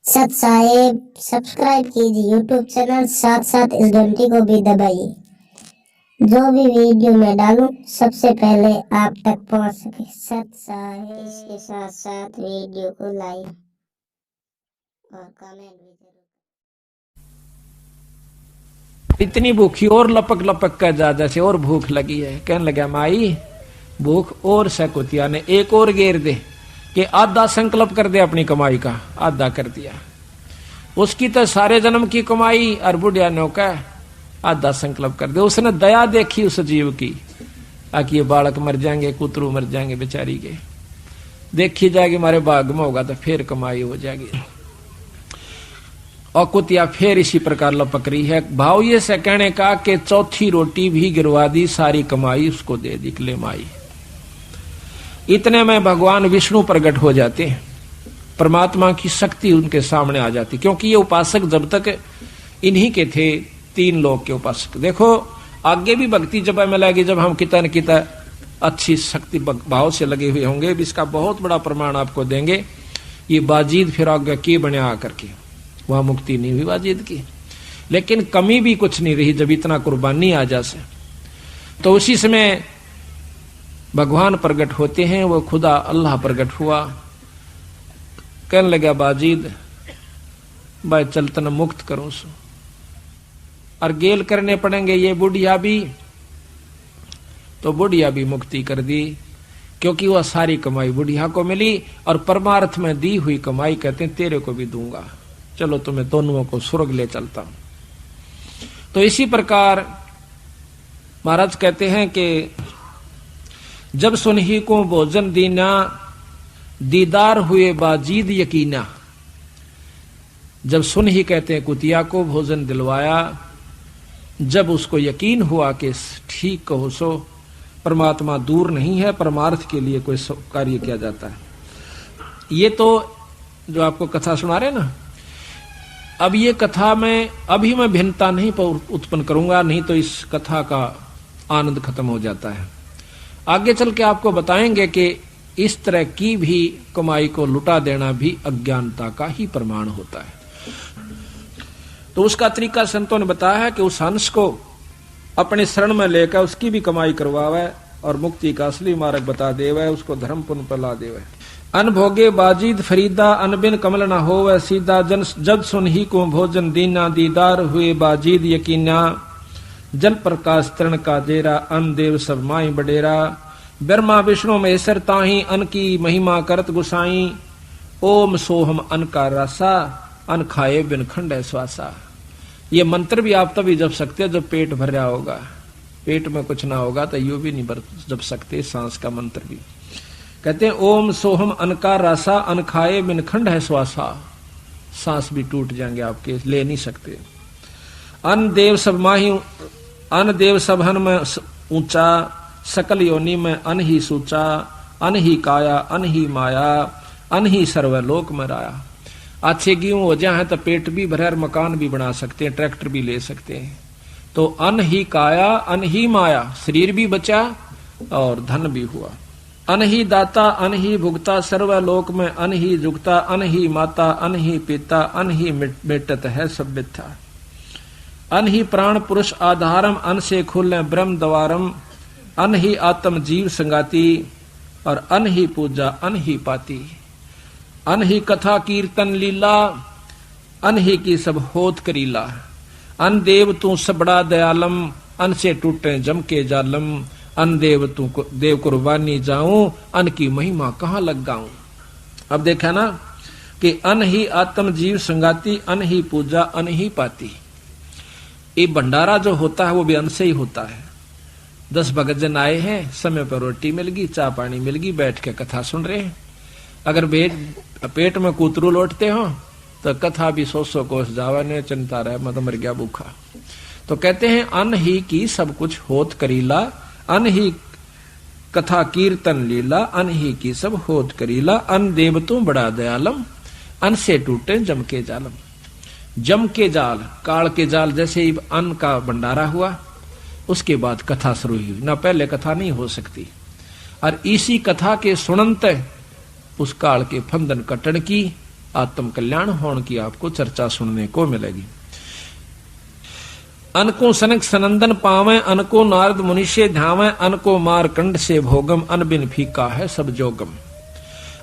सत साहेब सब्सक्राइब कीजिए YouTube channel, साथ साथ इस घंटी को भी दबाइए, जो भी वीडियो मैं डालूं सबसे पहले आप तक पहुंच सके। सत साहेब, इसके साथ साथ वीडियो को लाइक और कमेंट भी जरूर। इतनी भूखी और लपक लपक कर जा जैसे और भूख लगी है। कहने लगा माई भूख और सकुतिया ने एक और घेर दे कि आधा संकल्प कर दे अपनी कमाई का। आधा कर दिया, उसकी तो सारे जन्म की कमाई और बुढ़िया ने कहा आधा संकल्प कर दे। उसने दया देखी उस जीव की, ताकि ये बालक मर जाएंगे, कुतरू मर जाएंगे बेचारी के, देखी जाएगी हमारे भाग में होगा तो फिर कमाई हो जाएगी। और कुतिया फिर इसी प्रकार लपक रही है। भाव ये से कहने का कि चौथी रोटी भी गिरवा दी, सारी कमाई उसको दे दी ले माई। इतने में भगवान विष्णु प्रकट हो जाते हैं, परमात्मा की शक्ति उनके सामने आ जाती, क्योंकि ये उपासक जब तक इन्हीं के थे, तीन लोग के उपासक। देखो आगे भी भक्ति जब हमें लगी, जब हम कितना न कितना अच्छी शक्ति भाव से लगे हुए होंगे, इसका बहुत बड़ा प्रमाण आपको देंगे। ये बाजीद फिर आगे की बने आकर के, वहां मुक्ति नहीं हुई बाजीद की, लेकिन कमी भी कुछ नहीं रही जब इतना कुर्बानी आ जा से। तो उसी समय भगवान प्रकट होते हैं, वो खुदा अल्लाह प्रकट हुआ। कहने लगा बाजीद भाई चल तन मुक्त करूं सो, और गेल करने पड़ेंगे ये बुढ़िया भी। तो बुढ़िया भी मुक्ति कर दी, क्योंकि वह सारी कमाई बुढ़िया को मिली, और परमार्थ में दी हुई कमाई कहते हैं तेरे को भी दूंगा, चलो तुम्हें दोनों को स्वर्ग ले चलता हूं। तो इसी प्रकार महाराज कहते हैं कि जब सुनही को भोजन दीना, दीदार हुए बाजीद यकीना। जब सुनही कहते हैं कुतिया को भोजन दिलवाया, जब उसको यकीन हुआ कि ठीक कहो सो परमात्मा दूर नहीं है, परमार्थ के लिए कोई कार्य किया जाता है। ये तो जो आपको कथा सुना रहे ना, अब ये कथा में अभी मैं भिन्नता नहीं उत्पन्न करूंगा, नहीं तो इस कथा का आनंद खत्म हो जाता है। आगे चल के आपको बताएंगे कि इस तरह की भी कमाई को लुटा देना भी अज्ञानता का ही प्रमाण होता है। तो उसका तरीका संतों ने बताया है कि उस हंस को अपने शरण में लेकर उसकी भी कमाई करवावे और मुक्ति का असली मार्ग बता देवे, उसको धर्म पुण्य पर ला देवे। अनभोगे बाजीद फरीदा, अनबिन कमल न होवे सीधा, जन जब सुनही को भोजन दीना, दीदार हुए बाजीद यकीना। जल प्रकाश तरण का जेरा, अन देव सब माई बडेरा। ब्रह्मा विष्णु महेश्वर ताही, अन की महिमा करत गुसाई। ओम सोहम अन का रसा, अन खाए बिन खंड श्वासा। ये मंत्र भी आप तभी जप सकते हैं जब पेट भर रहा होगा, पेट में कुछ ना होगा तो यू भी नहीं जप सकते। सांस का मंत्र भी कहते हैं ओम सोहम अन का रसा, अन खाए बिन खंड है श्वासा। सांस भी टूट जाएंगे आपके, ले नहीं सकते। अन देव सब माही, अन देव सब हन में ऊंचा, सकल योनि में अन ही सूचा। अन ही काया अन ही माया, अन ही सर्वलोक में राया। अच्छे गेहूं हो जाए तो पेट भी भरे, मकान भी बना सकते हैं, ट्रैक्टर भी ले सकते हैं। तो अन ही काया अन ही माया, शरीर भी बचा और धन भी हुआ। अन ही दाता अन ही भुगता, सर्वलोक में अन ही जुगता। अन ही माता अन ही पिता, अन ही मिटत है सब मिथ्या। अन ही प्राण पुरुष आधारम, अन से खुले ब्रह्म द्वारम। अन ही आत्म जीव संगाती, और अन ही पूजा अन ही पाती। अन ही कथा कीर्तन लीला, अन ही की सब होत करीला। अन देव तू सबड़ा दयालम, अन से टूटे जम के जालम। अन देव तू देव कुर्बानी जाऊं, अन की महिमा कहाँ लग गाऊं। अब देखा ना कि अन ही आत्म जीव संगाती, अन ही पूजा अन ही पाती। ये भंडारा जो होता है वो भी अन्न से ही होता है। 10 भगत जन आए हैं, समय पर रोटी मिल गई, चाय पानी मिल गई, बैठ के कथा सुन रहे हैं। अगर पेट में कुतरू लौटते हो तो कथा भी 100 कोस जावा ने चिंता रहे, मत मर गया भूखा। तो कहते हैं अन्न ही की सब कुछ होत करीला, अन्न ही कथा कीर्तन लीला। अन्न ही की सब होत करीला, अन्न देव तू बड़ा दयालम। अन्न से टूटे जम के जालम। जम के जाल, काल के जाल, जैसे ही अन्न का भंडारा हुआ उसके बाद कथा शुरू हुई, ना पहले कथा नहीं हो सकती। और इसी कथा के सुनंत उस काल के फंदन कटन की आत्म कल्याण होने की आपको चर्चा सुनने को मिलेगी। अनको सनक सनंदन पावे, अनको नारद मुनि से ध्यावे, अनको मारकंड से भोगम, अन बिन फीका है सब जोगम।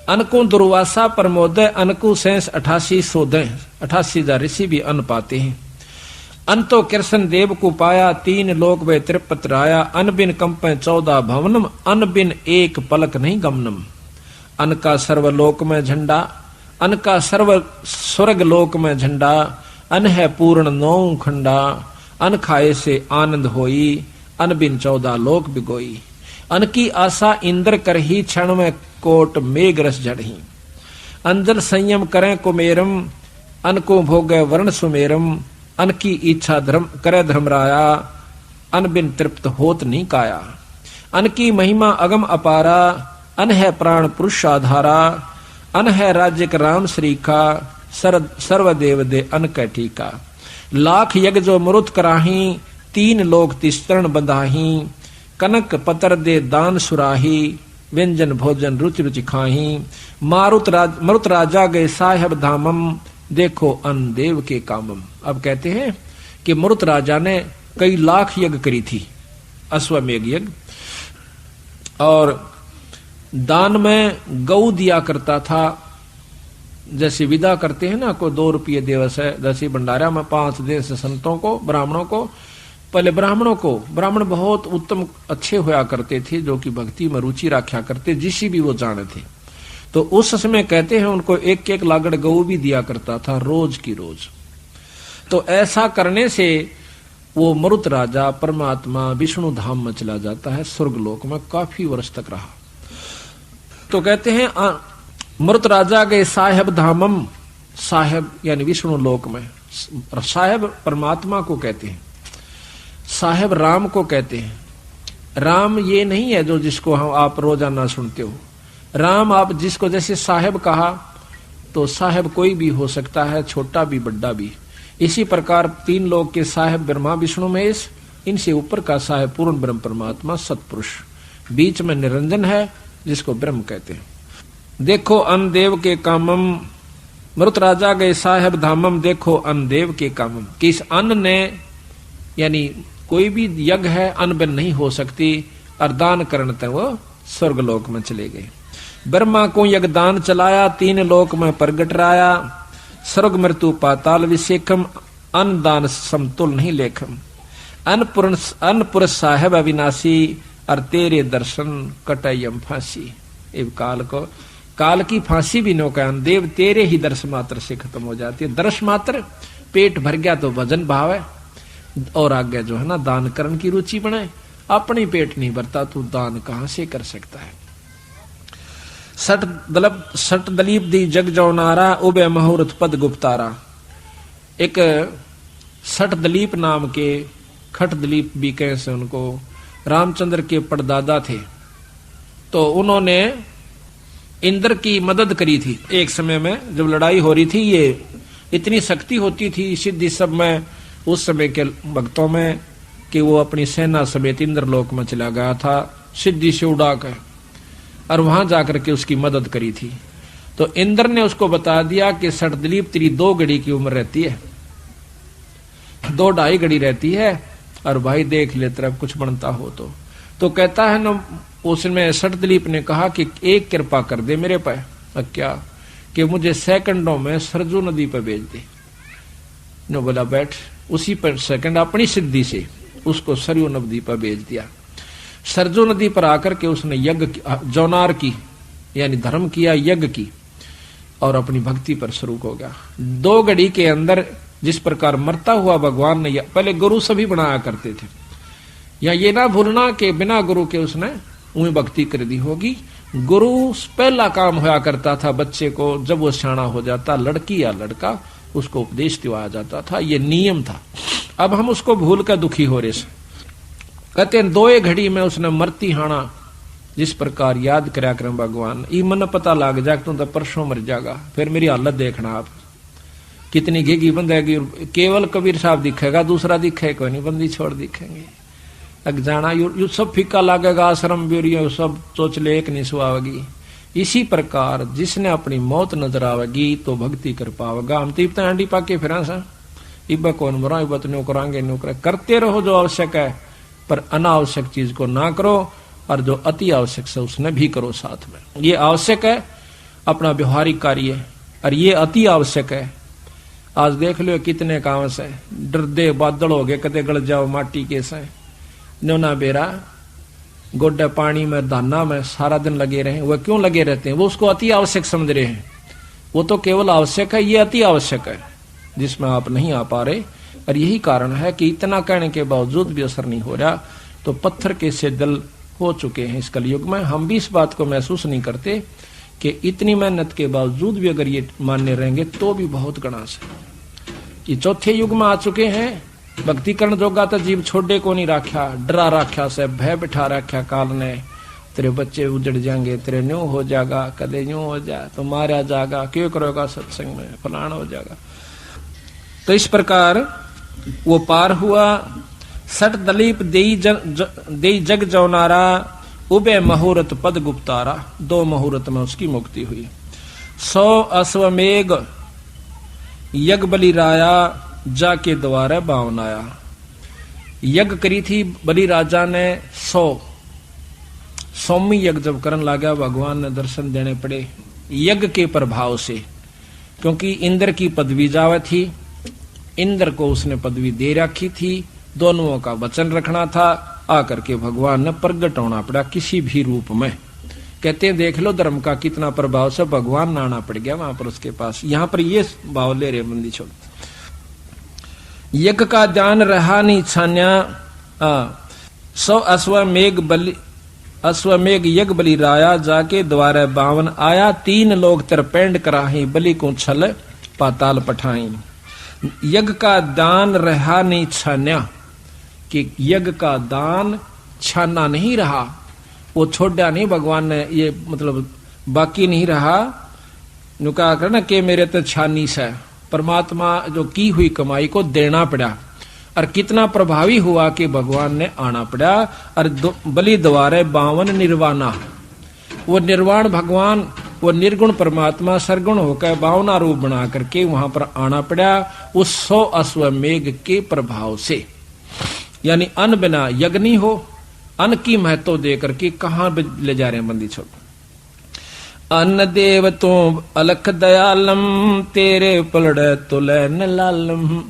अनको दुर्वासा प्रमोदय, अनको सेंस 88 सोदय, 88,000 ऋषि भी अन पाते हैं। अन तो कृष्ण देव को पाया, 3 लोक वे त्रिपत राया, अन बिन कंपे 14 भवनम, अन बिन एक पलक नहीं गमनम। अन का सर्वलोक में झंडा, अन का सर्व स्वर्ग लोक में झंडा, अन है पूर्ण 9 खंडा, अन खाए से आनंद होई, अन बिन 14 लोक बिगोई। अन की आशा इंद्र करही, क्षण में कोट मेघ रस झड़ही। अंजल संयम करें कुमेरम, अन को भोगे वर्ण सुमेरम, अन की इच्छा धर्म करे धर्मराया, अन बिन तृप्त होत नहीं काया। अन की महिमा अगम अपारा, अन है प्राण पुरुष आधारा, अन है राज्य राम श्री का, सर्वदेव दे अन कैठी का। लाख यज्ञ जो मरुत कराही, 3 लोक तिस्तरण बंधाही, कनक पतर दे दान सुराही, व्यंजन भोजन रुचि रुचि खाही। मरुत राजा गए साहेब धामम, देखो अन देव के कामम। अब कहते हैं कि मरुत राजा ने कई लाख यज्ञ करी थी, अश्वमेघ यज्ञ, और दान में गऊ दिया करता था। जैसे विदा करते हैं ना, कोई 2 रुपये दिवस है, जैसे भंडारा में 5 दिन से संतों को, ब्राह्मणों को, पहले ब्राह्मण बहुत उत्तम अच्छे होया करते थे, जो कि भक्ति में रुचि रखा करते, जिसी भी वो जाने थे। तो उस समय कहते हैं उनको 1-1 लागड़ गऊ भी दिया करता था, रोज की रोज। तो ऐसा करने से वो मरुत राजा परमात्मा विष्णु धाम में चला जाता है, स्वर्गलोक में काफी वर्ष तक रहा। तो कहते हैं मृत राजा गए साहेब धामम, साहेब यानी विष्णु लोक में। साहेब परमात्मा को कहते हैं, साहेब राम को कहते हैं। राम ये नहीं है जो जिसको हम आप रोजाना सुनते हो। राम आप जिसको जैसे साहेब कहा, तो साहेब कोई भी हो सकता है, छोटा भी बड़ा भी। इसी प्रकार 3 लोक के साहेब ब्रह्मा विष्णु महेश, इनसे ऊपर का साहेब पूर्ण ब्रह्म परमात्मा सतपुरुष, बीच में निरंजन है जिसको ब्रह्म कहते हैं। देखो अन देव के कामम, मृत राजा गए साहेब धामम, देखो अन देव के कामम। कि इस अन्न ने, यानी कोई भी यज्ञ है अन्न बिन नहीं हो सकती, और दान करने तक वो स्वर्गलोक में चले गए। ब्रह्मा को यज्ञ दान चलाया, 3 लोक में प्रगट राया, स्वर्ग मृत्यु पाताल विशेखम, अन्न दान समतुल नहीं लेखम। अन्न पुरुष साहेब अविनाशी, और तेरे दर्शन कटयम फांसी। इस काल की फांसी भी नौका देव, तेरे ही दर्श मात्र से खत्म हो जाती है। दर्श मात्र, पेट भर गया तो भजन भाव है, और आगे जो है ना दान करने की रुचि बने। अपनी पेट नहीं भरता तो दान कहां से कर सकता है। सट दलीप दी जग जौनारा, उबे मुहूर्त पद गुप्तारा। एक सट दलीप नाम के, खट दलीप भी कैसे उनको, रामचंद्र के परदादा थे। तो उन्होंने इंद्र की मदद करी थी एक समय में, जब लड़ाई हो रही थी। ये इतनी शक्ति होती थी सिद्धि सब में उस समय के भक्तों में, कि वो अपनी सेना समेत इंद्रलोक में चला गया था सिद्धि से उड़ा कर, और वहां जाकर के उसकी मदद करी थी। तो इंद्र ने उसको बता दिया कि सटदलीप तेरी 2 घड़ी की उम्र रहती है, 2-2.5 घड़ी रहती है, और भाई देख ले तेरा कुछ बनता हो तो कहता है ना, उसमें सटदलीप ने कहा कि एक कृपा कर दे मेरे पे। क्या? कि मुझे सेकंडों में सरजू नदी पर भेज दे। नो बोला बैठ। उसी पर सेकंड अपनी सिद्धि से उसको सरयू नदी पर भेज दिया। सरजू नदी पर आकर के उसने यज्ञ जौनार की, यानी धर्म किया, यज्ञ की, और अपनी भक्ति पर शुरू हो गया। 2 घड़ी के अंदर जिस प्रकार मरता हुआ भगवान ने, पहले गुरु सभी बनाया करते थे, या ये ना भूलना कि बिना गुरु के उसने उन्हें भक्ति कर दी होगी। गुरु पहला काम होया करता था बच्चे को, जब वो सियाना हो जाता, लड़की या लड़का, उसको उपदेश दिवाया जाता था, ये नियम था। अब हम उसको भूल कर दुखी हो रहे। कहते हैं 2 घड़ी में उसने मरती हाना, जिस प्रकार याद करया करें भगवान, ई मन पता लग जा तू तो परसों मर जाएगा, फिर मेरी हालत देखना आप कितनी घेगी बंदेगी। केवल कबीर साहब दिखेगा, दूसरा दिखे कोई नहीं, बंदी छोड़ दिखेंगे। लग जाना यू सब फीका लगेगा, आश्रम ब्यूरी सब सोच ले एक नहीं सुहावगी। इसी प्रकार जिसने अपनी मौत नजर आवेगी तो भक्ति कर पावेगा। हम तो इतना अंडी पाके फिर सा इब्बा कौन मरा इब्बा तो न्यू करांगे न्यू करें। करते रहो जो आवश्यक है, पर अनावश्यक चीज को ना करो, और जो अति आवश्यक है उसने भी करो साथ में। ये आवश्यक है अपना व्यवहारिक कार्य, और ये अति आवश्यक है। आज देख लो कितने काम से डरदे बादल हो गए, कदे गल जाओ माटी के से न्योना बेरा गोड्डा पानी में दाना में सारा दिन लगे रहे। वह क्यों लगे रहते हैं? वो उसको अति आवश्यक समझ रहे हैं। वो तो केवल आवश्यक है, ये अति आवश्यक है जिसमें आप नहीं आ पा रहे। और यही कारण है कि इतना कहने के बावजूद भी असर नहीं हो रहा। तो पत्थर के से दिल हो चुके हैं इस कलयुग में। हम भी इस बात को महसूस नहीं करते कि इतनी मेहनत के बावजूद भी अगर ये मान्य रहेंगे तो भी बहुत गणास है। ये चौथे युग में आ चुके हैं। भक्ति करण जोगा तो जीव छोड़े को नहीं राख्या, डरा राख्या से भय बिठा राख्या काल ने। तेरे बच्चे उजड़ जाएंगे, तेरे न्यू हो जाएगा, कदे न्यू हो जाए तो मारा जाएगा, क्यों करोगा सत्संग में, फलाना हो जाएगा। तो इस प्रकार वो पार हुआ। सट दलीप देई जग जौनारा, उबे मुहूर्त पद गुप्तारा। 2 मुहूर्त में उसकी मुक्ति हुई। 100 अश्वमेघ यज्ञ बलि राया, जाके द्वारे बावन आया। यज्ञ करी थी बलि राजा ने 100वीं यज्ञ जब करन लगा, भगवान ने दर्शन देने पड़े यज्ञ के प्रभाव से। क्योंकि इंद्र की पदवी जावे थी, इंद्र को उसने पदवी दे रखी थी, दोनों का वचन रखना था। आकर के भगवान ने प्रगट होना पड़ा किसी भी रूप में। कहते हैं देख लो धर्म का कितना प्रभाव से भगवान आना पड़ गया वहां पर उसके पास। यहां पर ये भाव ले रहे बंदी छोड़। यज्ञ का ध्यान रहा नहीं छान्या, 100 अश्वमेघ यज्ञ बलि राया, जाके द्वारे 52 आया। 3 लोग तरपेंड कराही, बलि को छल पाताल पठाई। यज्ञ का दान रहा नहीं छान्या, कि यज्ञ का दान छाना नहीं रहा, वो छोड़ा नहीं भगवान ने, ये मतलब बाकी नहीं रहा। नुका करना कि मेरे तो छानी से परमात्मा जो की हुई कमाई को देना पड़ा। और कितना प्रभावी हुआ कि भगवान ने आना पड़ा। और बलि द्वारे 52 निर्वाणा, वो निर्वाण भगवान, वो निर्गुण परमात्मा सरगुण होकर 52 रूप बना करके वहां पर आना पड़ा उस 100 अश्वमेघ के प्रभाव से। यानी अन्न बिना यज्ञ नहीं हो। अन्न की महत्व दे करके कहां ले जा रहे हैं बंदी छोड़। अन्न देव तो अलख दयालम, तेरे पलड़े तुले न लालम।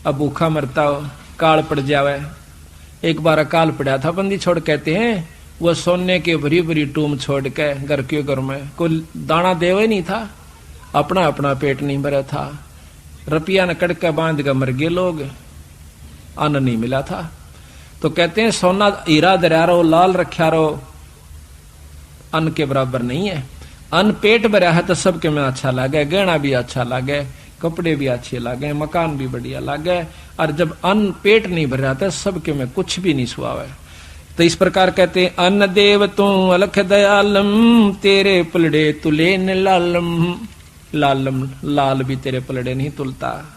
अब भूखा मरता हो, काल पड़ जावे। एक बार अकाल पड़ा था बंदी छोड़, कहते हैं वो सोने के भरी भरी टूम छोड़ के घर के घर में कोई दाना देवे नहीं था, अपना अपना पेट नहीं भरा था। रुपया न कड़का बांध कर मर गए लोग, अन्न नहीं मिला था। तो कहते हैं सोना हीरा दरिया रहो, लाल रखा रहो, अन्न के बराबर नहीं है। अन्न पेट भरा है तो सबके में अच्छा लगे, गहना भी अच्छा लगे, कपड़े भी अच्छे लगे, मकान भी बढ़िया लगे। और जब अन्न पेट नहीं भर रहा था सबके में कुछ भी नहीं सुहावे। तो इस प्रकार कहते हैं अन्न देव तू अलख दयालम, तेरे पलड़े तुले न लालम। लालम लाल भी तेरे पलड़े नहीं तुलता।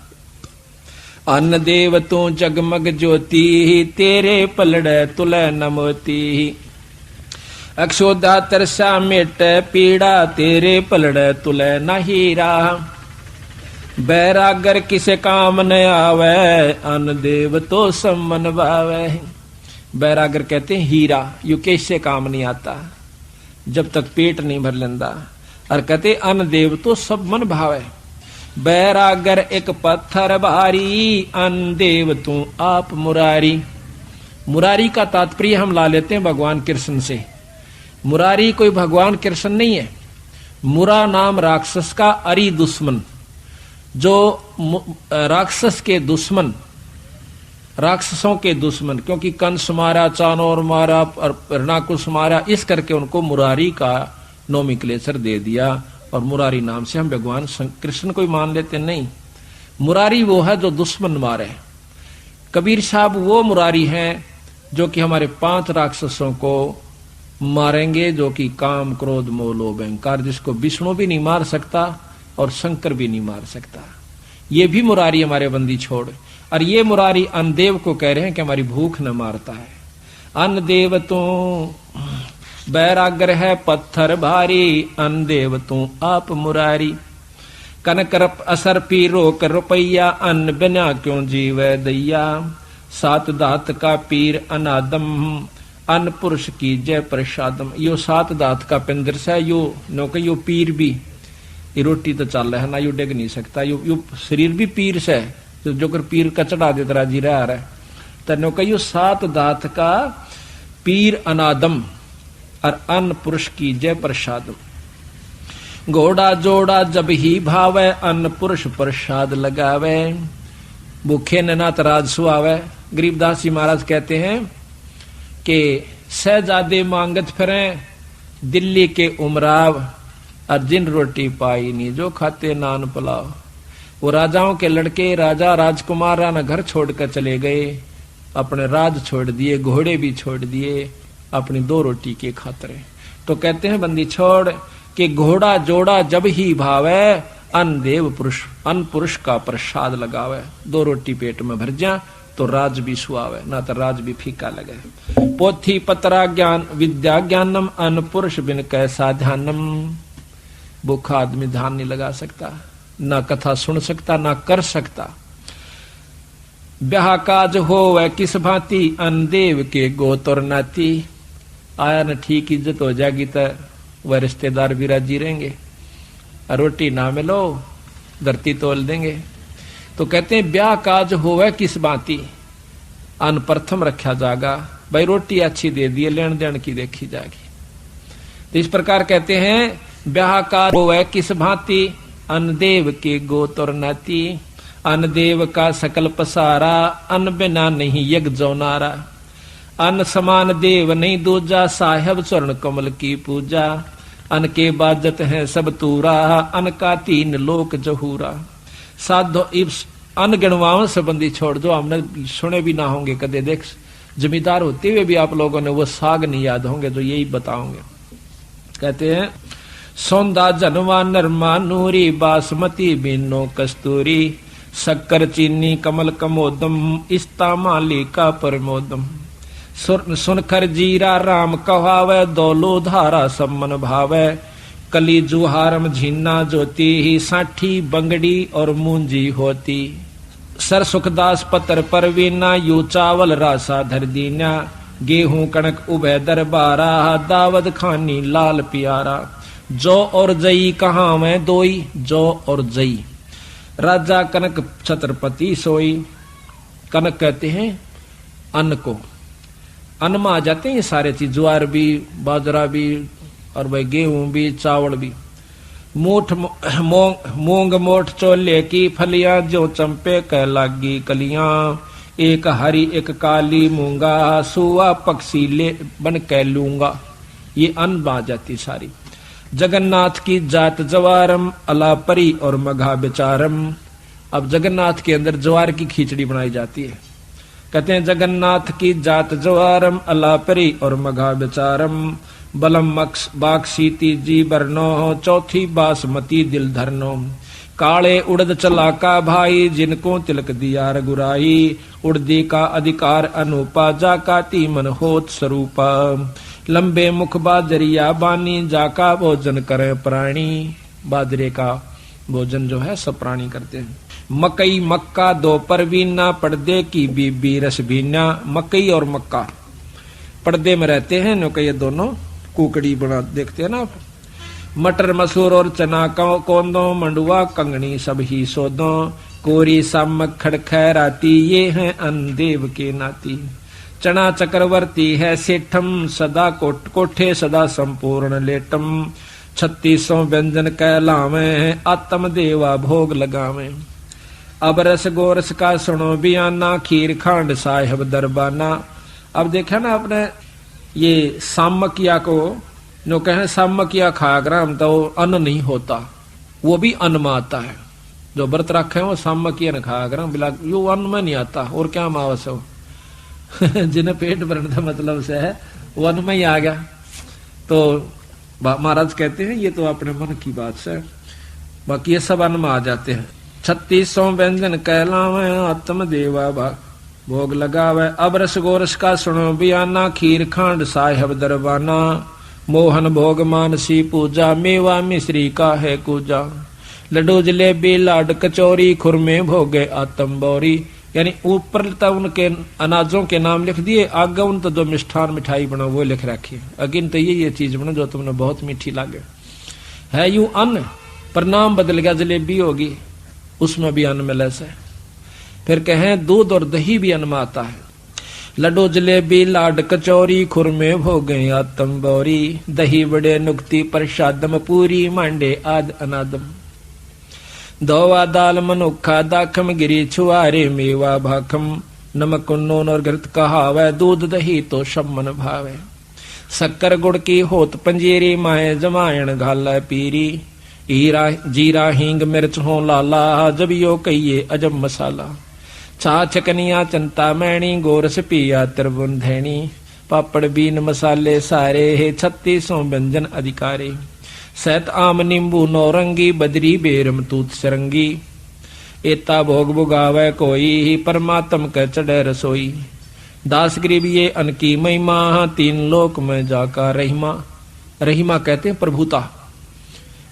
अन्न देव तू जगमग ज्योति, तेरे पलड़े तुले न मोती। अक्षोदा तरसा मेट पीड़ा, तेरे पलड़े तुले न हीरा। बैरागर किसे काम न आवे, अन्न देव तो सम्मन भावे। बैरागर कहते हैं हीरा, यू कैसे काम नहीं आता जब तक पेट नहीं भर लेंदा। और कहते अन्न देव तो सब मन भावे। बैरागर एक पत्थर भारी, अन्न देव तू आप मुरारी। मुरारी का तात्पर्य हम ला लेते हैं भगवान कृष्ण से। मुरारी कोई भगवान कृष्ण नहीं है। मुरा नाम राक्षस का अरी दुश्मन, जो राक्षस के दुश्मन, राक्षसों के दुश्मन, क्योंकि कंस मारा, चाणोर मारा और हिरणाकुश मारा, इस करके उनको मुरारी का नोमेक्लेचर दे दिया। और मुरारी नाम से हम भगवान कृष्ण को ही मान लेते नहीं। मुरारी वो है जो दुश्मन मारे। कबीर साहब वो मुरारी हैं जो कि हमारे 5 राक्षसों को मारेंगे, जो कि काम क्रोध मोह लोभ अहंकार, जिसको विष्णु भी नहीं मार सकता और शंकर भी नहीं मार सकता। ये भी मुरारी हमारे बंदी छोड़। और ये मुरारी अन्नदेव को कह रहे हैं कि हमारी भूख न मारता है। अन्नदेव तो बैराग्र है पत्थर भारी, अन देव तू आप मुरारी। कनक असर पी रोक रुपैया, अन्न बिना क्यों जीवे दैया। सात दात का पीर अनादम, अन्न पुरुष की जय प्रसादम। यो सात दात का पिंदर से यो नौके यो पीर भी, ये रोटी तो चल रहा है ना, यो डिग नहीं सकता। यो शरीर भी पीर से जो कर पीर का चढ़ा दे तरा जी रहा है। तो नौके यो सात दात का पीर अनादम, और अन्न पुरुष की जय प्रसादम। घोड़ा जोड़ा जब ही भावे, अन्न पुरुष प्रसाद लगावे। भूखे ननात राज सुआवे। गरीबदास जी महाराज कहते हैं कि शहजादे मांगत फिरे, दिल्ली के उमराव, और जिन रोटी पाई नहीं जो खाते नान पुलाव। वो राजाओं के लड़के राजा राजकुमार राना घर छोड़कर चले गए, अपने राज छोड़ दिए, घोड़े भी छोड़ दिए अपनी दो रोटी के खातरे। तो कहते हैं बंदी छोड़ कि घोड़ा जोड़ा जब ही भावे, अन्न देव पुरुष अन्न पुरुष का प्रसाद लगावे। दो रोटी पेट में भर जा तो राज भी सुआवे, ना तो राज भी फीका लगे। पोथी पतरा ज्ञान विद्या ज्ञानम, अन्न पुरुष बिन कैसा ध्यानम। भूखा आदमी ध्यान नहीं लगा सकता, ना कथा सुन सकता, ना कर सकता। ब्याह काज हो वह किस भांति, अन्न देव के गोत और नाती। आया न ठीक इज्जत हो जाएगी तो वह रिश्तेदार भी राजी रहेंगे, रोटी ना मिलो धरती तोल देंगे। तो कहते हैं ब्याह काज होवे किस बाती, अन्न प्रथम रखा जागा। भाई रोटी अच्छी दे दी, लेन देन की देखी जाएगी। तो इस प्रकार कहते हैं ब्याह काज होवे किस भांति, अन्न देव के गोत और नाती। अन्न देव का सकल पसारा, अन्न बिना नहीं यज्ञ जौनारा। अन्न समान देव नहीं दूजा, साहेब चरण कमल की पूजा। अन्न के बाजत है सब तूरा, अन्न का तीन लोक जहूरा। साधो अन्न गिणवाओं संबंधी छोड़ दो, हमने सुने भी ना होंगे कदे। देख जमींदार होते हुए भी आप लोगों ने वो साग नहीं याद होंगे, तो यही बताओगे। कहते हैं सौंदा जनवा नरमा नूरी, बासमती बिनो कस्तूरी। शक्कर चीनी कमल कमोदम, इस्ता माली का प्रमोदम। सुनकर जीरा राम कहावे, दौलो धारा सम्मन भावे। कली जुहारम झीना ज्योति, ही साठी बंगड़ी और मूंजी होती। सर सुखदास पतर परवीना, यू चावल रासा धर दीना। गेहूं कणक उभय दरबारा, दावद खानी लाल प्यारा। जो और जई कहाँ में दोई, जो और जई राजा कनक छत्रपति सोई। कनक कहते हैं अन्न को, अन्न में आ जाते हैं ये सारे चीज, ज्वार भी, बाजरा भी, और भाई गेहूं भी, चावल भी। मूठ मूंग मोठ चोले की फलियां, जो चंपे कह लागी कलियां। एक हरी एक काली मूंगा, सुआ पक्षी ले बन कह लूंगा। ये अन्न में आ जाती सारी। जगन्नाथ की जात जवारम, अलापरी और मघा बेचारम। अब जगन्नाथ के अंदर ज्वार की खिचड़ी बनाई जाती है। कहते हैं जगन्नाथ की जात जवारम, अलापरी और मघा बेचारम। बलम मक्स बाक्सी तीजी बरनो, चौथी बासमती दिल धरनो। काले उड़द चला का भाई, जिनको तिलक दिया रघुराई। उड़दी का अधिकार अनुपा, जाका तीमन होत स्वरूपा। लंबे मुख बाजरिया बानी, जाका भोजन करे प्राणी। बाजरे का भोजन जो है सब प्राणी करते हैं। मकई मक्का दो परवीना, पर्दे की बीबी रसबीना। मकई और मक्का पर्दे में रहते हैं, नो ये दोनों कुकड़ी बना देखते हैं ना आप। मटर मसूर और चना कोंदो, मंडुआ कंगनी सब ही सोदो। कोरी सामक खड़खैराती, ये हैं अन्न देव के नाती। चना चक्रवर्ती है सेठम, सदा कोठे सदा संपूर्ण लेटम। 3600 व्यंजन कहलावे, आत्म देवा भोग लगावे। अब रस गोरस का सुनो बियाना, खीर खांड साहेब दरबाना। अब देखा ना आपने ये सामकिया को, जो कहे सामकिया खाग्राम, तो अन्न नहीं होता, वो भी अन्न में आता है। जो व्रत रखे वो सामकिया न खाग्राम, बिला यो अन्न में नहीं आता। और क्या मावस हो जिन्हें पेट भरने का मतलब से है, वो अन्न में ही आ गया। तो महाराज कहते हैं ये तो अपने मन की बात से, बाकी ये सब अन्न में आ जाते हैं। 3600 व्यंजन कहलावे, आत्म देवा भोग लगावे। अब रस गोरस का सुनो बियाना, खीर खांड साहेब दरबाना। मोहन भोग मानसी पूजा, मेवा मिश्री का है कूजा। लड्डू जलेबी लाड कचौरी, खुरमे भोगे आतम बौरी। यानी ऊपर तो उनके अनाजों के नाम लिख दिए, आगे उन तो जो मिष्ठान मिठाई बना वो लिख रखी। अगिन तो ये चीज बना जो तुमने बहुत मीठी लागे। है यूं अन्न, पर नाम बदल गया, जलेबी होगी, उसमें भी अन्न मिले से। फिर कहें दूध और दही भी अन्न में आता है। लड्डू जलेबी लाड कचौरी, खुरमे भोगे आतम बौरी। दही बड़े नुक्ति प्रसादम, पूरी मांडे आद अनादम। दोवा दाल मनुखा दाखम, गिरी छुआरे मेवा भाखम। नमक नून और घृत कहावे, दूध दही तो सब मन भावे। शक्कर गुड़ की होत पंजेरी, माए जमायण घाला पीरी। हीरा जीरा हींग मिर्च हो लाला, जब यो कहिए अजब मसाला। छाछ कनिया चंता मैणी, गोरस पिया त्रिभुवन धैणी। पापड़ बीन मसाले सारे, है 3600 व्यंजन अधिकारे। सैत आम नींबू नौरंगी, बदरी बेरम तूत सरंगी। एता भोग भुगावे कोई, परमात्म के चढ़े रसोई। दास गरीब ये अन की महिमा, 3 लोक में जाका रहीमा। रहीमा कहते हैं प्रभुता।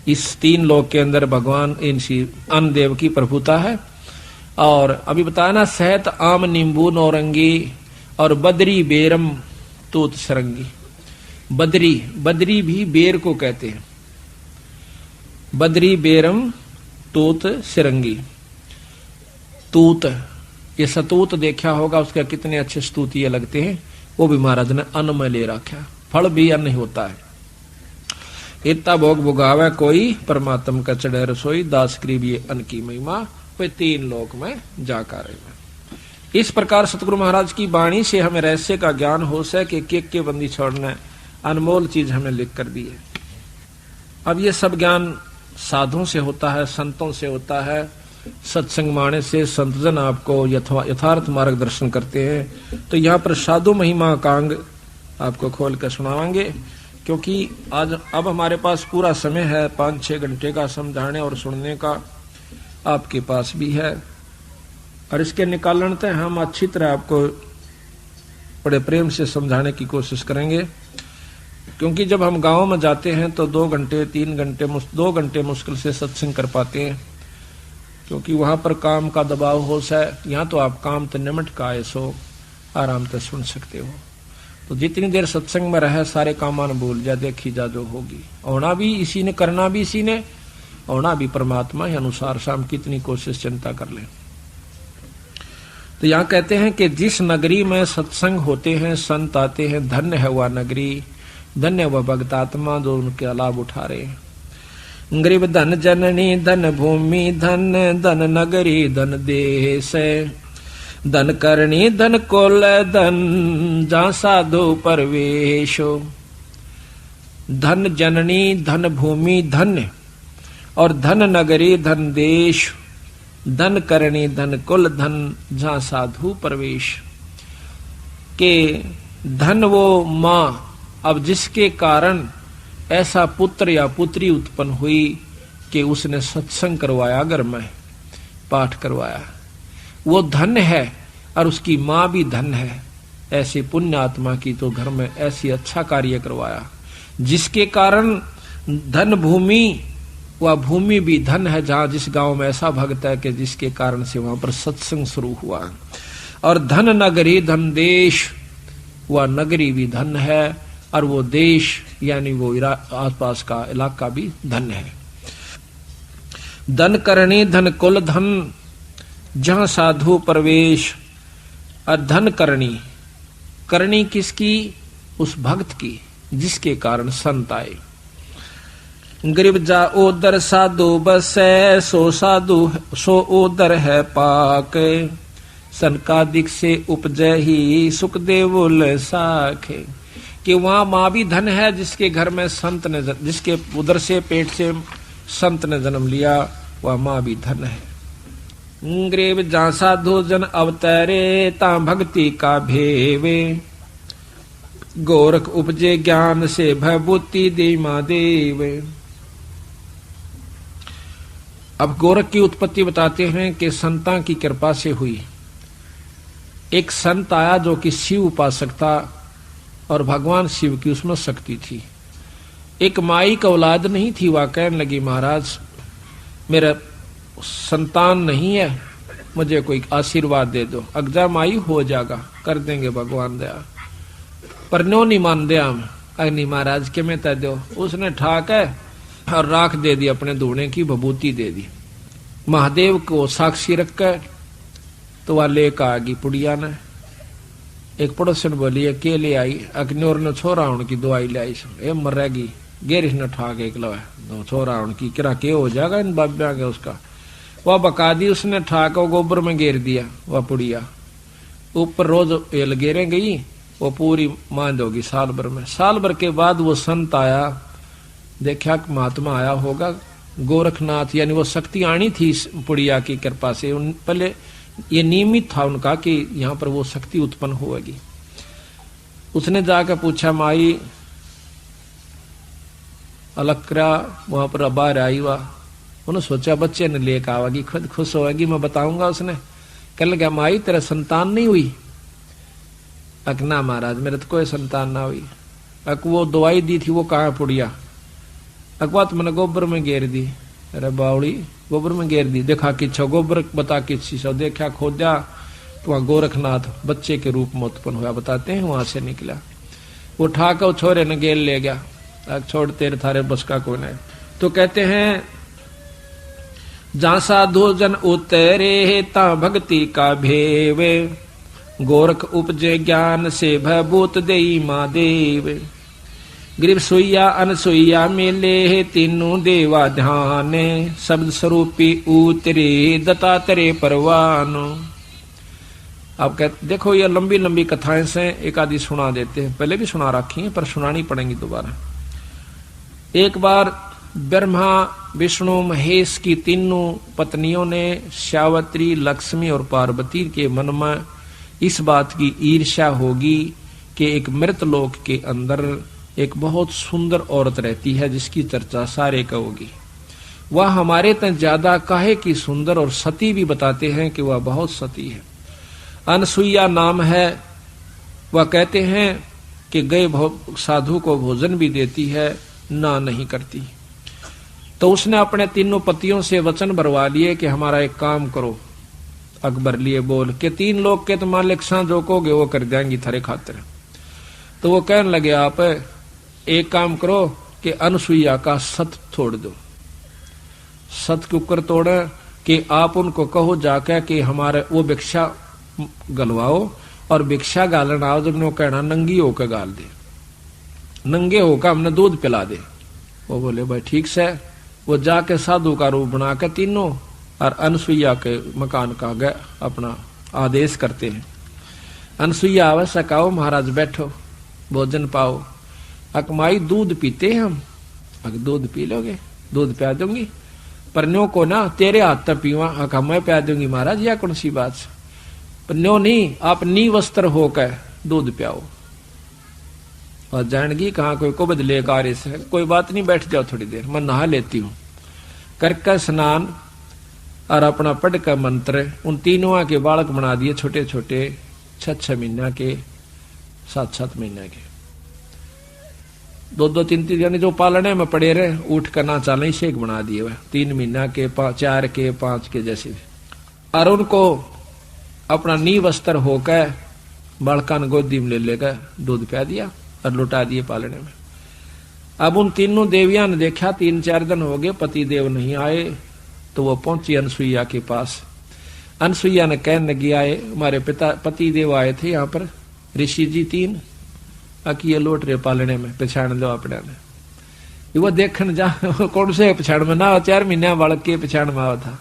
इस 3 लोक के अंदर भगवान इनसी अन्न देव की प्रभुता है। और अभी बताया ना, सहत आम नींबू नौरंगी और बदरी बेरम तूत सरंगी। बदरी, बदरी भी बेर को कहते हैं। बदरी बेरम तूत सिरंगी। तूत, ये सतूत देखा होगा, उसके कितने अच्छे स्तुतिये लगते हैं, वो भी महाराज ने अन्न में ले रखा। फल भी अन्न होता है। इतना भोग भुगावे कोई, परमात्म का चढ़े रसोई। दास करीब ये अन्न की महिमा, वे 3 लोक में जाकर रहे। इस प्रकार सतगुरु महाराज की वाणी से हमें रहस्य का ज्ञान हो सके, के बंदी छोड़ना अनमोल चीज हमें लिख कर दी है। अब ये सब ज्ञान साधुओं से होता है, संतों से होता है। सत्संग माने से संतजन आपको यथार्थ मार्गदर्शन करते हैं। तो यहाँ पर साधु महिमा का अंग आपको खोल कर सुनावांगे, क्योंकि आज अब हमारे पास पूरा समय है, 5-6 घंटे का समझाने और सुनने का आपके पास भी है। और इसके निकालन तक हम अच्छी तरह आपको बड़े प्रेम से समझाने की कोशिश करेंगे। क्योंकि जब हम गांव में जाते हैं तो 2 घंटे 3 घंटे 2 घंटे मुश्किल से सत्संग कर पाते हैं, क्योंकि वहां पर काम का दबाव हो सा। यहाँ तो आप काम तो निमट का आए सो आराम से सुन सकते हो। तो जितनी देर सत्संग में रहे सारे कामान भूल जा, देखी जा जो होगी। होना भी इसी ने, करना भी इसी ने, होना भी परमात्मा के अनुसार। शाम कितनी कोशिश चिंता कर ले। तो यहाँ कहते हैं कि जिस नगरी में सत्संग होते हैं, संत आते हैं, धन्य है वह नगरी, धन्य वह भक्त आत्मा जो उनके लाभ उठा रहे। गरीब धन जननी, धन भूमि, धन धन नगरी, धन देश, धन करणी, धन कुल, धन जहाँ साधु परवेशो। धन जननी, धन भूमि, धन्य, और धन नगरी, धन देश, धन करणी, धन कुल, धन जहाँ साधु प्रवेश। के धन वो माँ, अब जिसके कारण ऐसा पुत्र या पुत्री उत्पन्न हुई कि उसने सत्संग करवाया, घर में पाठ करवाया, वो धन है। और उसकी माँ भी धन है। ऐसे पुण्य आत्मा की तो घर में ऐसी अच्छा कार्य करवाया, जिसके कारण धन भूमि, वह भूमि भी धन है। जहाँ जिस गांव में ऐसा भक्त है कि जिसके कारण से वहां पर सत्संग शुरू हुआ। और धन नगरी, धन देश, वह नगरी भी धन है। और वो देश यानी वो आसपास का इलाका भी धन है। धन करणी, धन कुल, धन जहाँ साधु प्रवेश। और धन करणी, करणी किसकी? उस भक्त की जिसके कारण संत आए। गरीब जा ओदर साधु बसै, सो साधु सो ओदर है पाक। सनकादिक से उपजै ही, सुख देवुल साखे। कि वहां माँ भी धन है, जिसके घर में संत ने, जिसके उदर से पेट से संत ने जन्म लिया, वह माँ भी धन है। गरीब जा साधु जन अवतरे, ता भक्ति का भेवे। गोरख उपजे ज्ञान से, भयभूति दे महादेव। अब गोरख की उत्पत्ति बताते हैं कि संतां की कृपा से हुई। एक संत आया जो कि शिव उपासक था और भगवान शिव की उसमें शक्ति थी। एक माई का औलाद नहीं थी, वह कहने लगी महाराज मेरा संतान नहीं है, मुझे कोई आशीर्वाद दे दो। अगजा माई हो जाएगा, कर देंगे भगवान दया, पर नो नहीं मान दिया हम। अग्नि महाराज के में तय दो। उसने ठाक है और राख दे दी, अपने धोने की भभूति दे दी। महादेव को साक्षी रखकर तो वह लेकर आ गई पुड़िया ने। एक पड़ोसन बोली के ले आई, अग्नियोर ने छोरा उनकी दवाई ले आई, ये मरेगी। गेरिश ने ठाक एक लवा दो छोरा उनकी किरा के हो जाएगा इन बाब्या के उसका। वह बका दी उसने ठाक, वो गोबर में घेर दिया। वह पुड़िया ऊपर रोज एल घेरे गई, वो पूरी मांझ होगी साल भर में। साल भर के बाद वो संत आया, देखा कि महात्मा आया होगा गोरखनाथ, यानी वो शक्ति आनी थी पुड़िया की कृपा से। पहले ये नियमित था उनका कि यहाँ पर वो शक्ति उत्पन्न होगी। उसने जाकर पूछा माई अलक्रा वहां पर बाहर आई। हुआ उन्होंने सोचा बच्चे ने लेकर आवेगी, खुद खुश होगी, मैं बताऊंगा। उसने कह लगा माई तेरा संतान नहीं हुई? अकना महाराज मेरे तो कोई संतान ना हुई। अक वो दवाई दी थी वो कहाँ पुड़िया? अकवा तो मैंने गोबर में घेर दी। अरे बावड़ी गोबर में घेर दी, देखा कि छो गोबर बता कि सो देखा खोदा तो वहां गोरखनाथ बच्चे के रूप में उत्पन्न हुआ, बताते हैं वहां से निकला। वो ठाकर छोरे ने गेल ले गया, छोड़ तेरे थारे बस का कौन है। तो कहते हैं जहां साधु जन उतरे ता भक्ति का भेवे, गोरख उपजे ज्ञान से भभूत देई महादेव। ग्रीव सुइया अनसुइया मिले तीनों देवा ध्यान, शब्द स्वरूपी उतरे दत्तात्रेय परवान। आप कहते देखो ये लंबी लंबी कथाएं से एक आदि सुना देते हैं, पहले भी सुना रखी हैं पर सुनानी पड़ेंगी दोबारा। एक बार ब्रह्मा विष्णु महेश की तीनों पत्नियों ने सावित्री लक्ष्मी और पार्वती के मन में इस बात की ईर्ष्या होगी कि एक मृत लोक के अंदर एक बहुत सुंदर औरत रहती है जिसकी चर्चा सारे कहोगी। वह हमारे तक ज्यादा काहे की सुंदर और सती भी बताते हैं कि वह बहुत सती है। अनसुईया नाम है। वह कहते हैं कि गए साधु को भोजन भी देती है, ना नहीं करती। तो उसने अपने तीनों पतियों से वचन भरवा लिए कि हमारा एक काम करो। अकबर लिए बोल के 3 लोग के तो मालिक सा जो कहोगे वो कर देंगी थारे खातिर। तो वो कहने लगे आप एक काम करो कि अनसुईया का सत छोड़ दो। सत के ऊपर तोड़े कि आप उनको कहो जाके कि हमारे वो भिक्षा गलवाओ और भिक्षा गालन आओ, जब वो कहना नंगी होकर गाल दे, नंगे होकर हमने दूध पिला दे। वो बोले भाई ठीक से। वो जाके साधु का रूप बना के तीनों और अनसुईया के मकान का गए अपना आदेश करते हैं। अनसुईया आवश्यक आओ महाराज बैठो भोजन पाओ। अकमाई दूध पीते हैं हम। अगर दूध पी लोगे दूध प्या दूंगी, पर न्यो को ना तेरे हाथ तक पीवा। अका मैं प्या दूंगी महाराज, या कौन सी बात से? पर न्यो नहीं, आप नी वस्त्र होकर दूध पियाओ। और जानगी कहाँ कोई को बदले कार्य से, कोई बात नहीं बैठ जाओ थोड़ी देर, मैं नहा लेती हूँ। करके स्नान और अपना पढ़ का मंत्र उन तीनों के बालक बना दिए, छोटे छोटे 6-6 महीना के 7-7 महीने के, 2-2 3-3 यानी जो पालने में पड़े रहे उठ कर ना चाले शेख बना दिए वह 3 महीना के 4 के 5 के जैसे। और उनको अपना नी वस्त्र होकर बालका ने गोदी में ले लेकर दूध पिया दिया और लुटा दिए पालने में। अब उन तीनों देवियां ने देखा 3-4 दिन हो गए पति देव नहीं आए, तो वो पहुंची अनसुईया के पास। अनसुईया ने कहने लगी आए हमारे पति देव आए थे यहाँ पर ऋषि जी 3 अकी लौट रहे पालने में, पछाण लो अपने ने। वो देखने जा कौन से पछाण में ना 4 महीने बालक के पछाण में आवा था।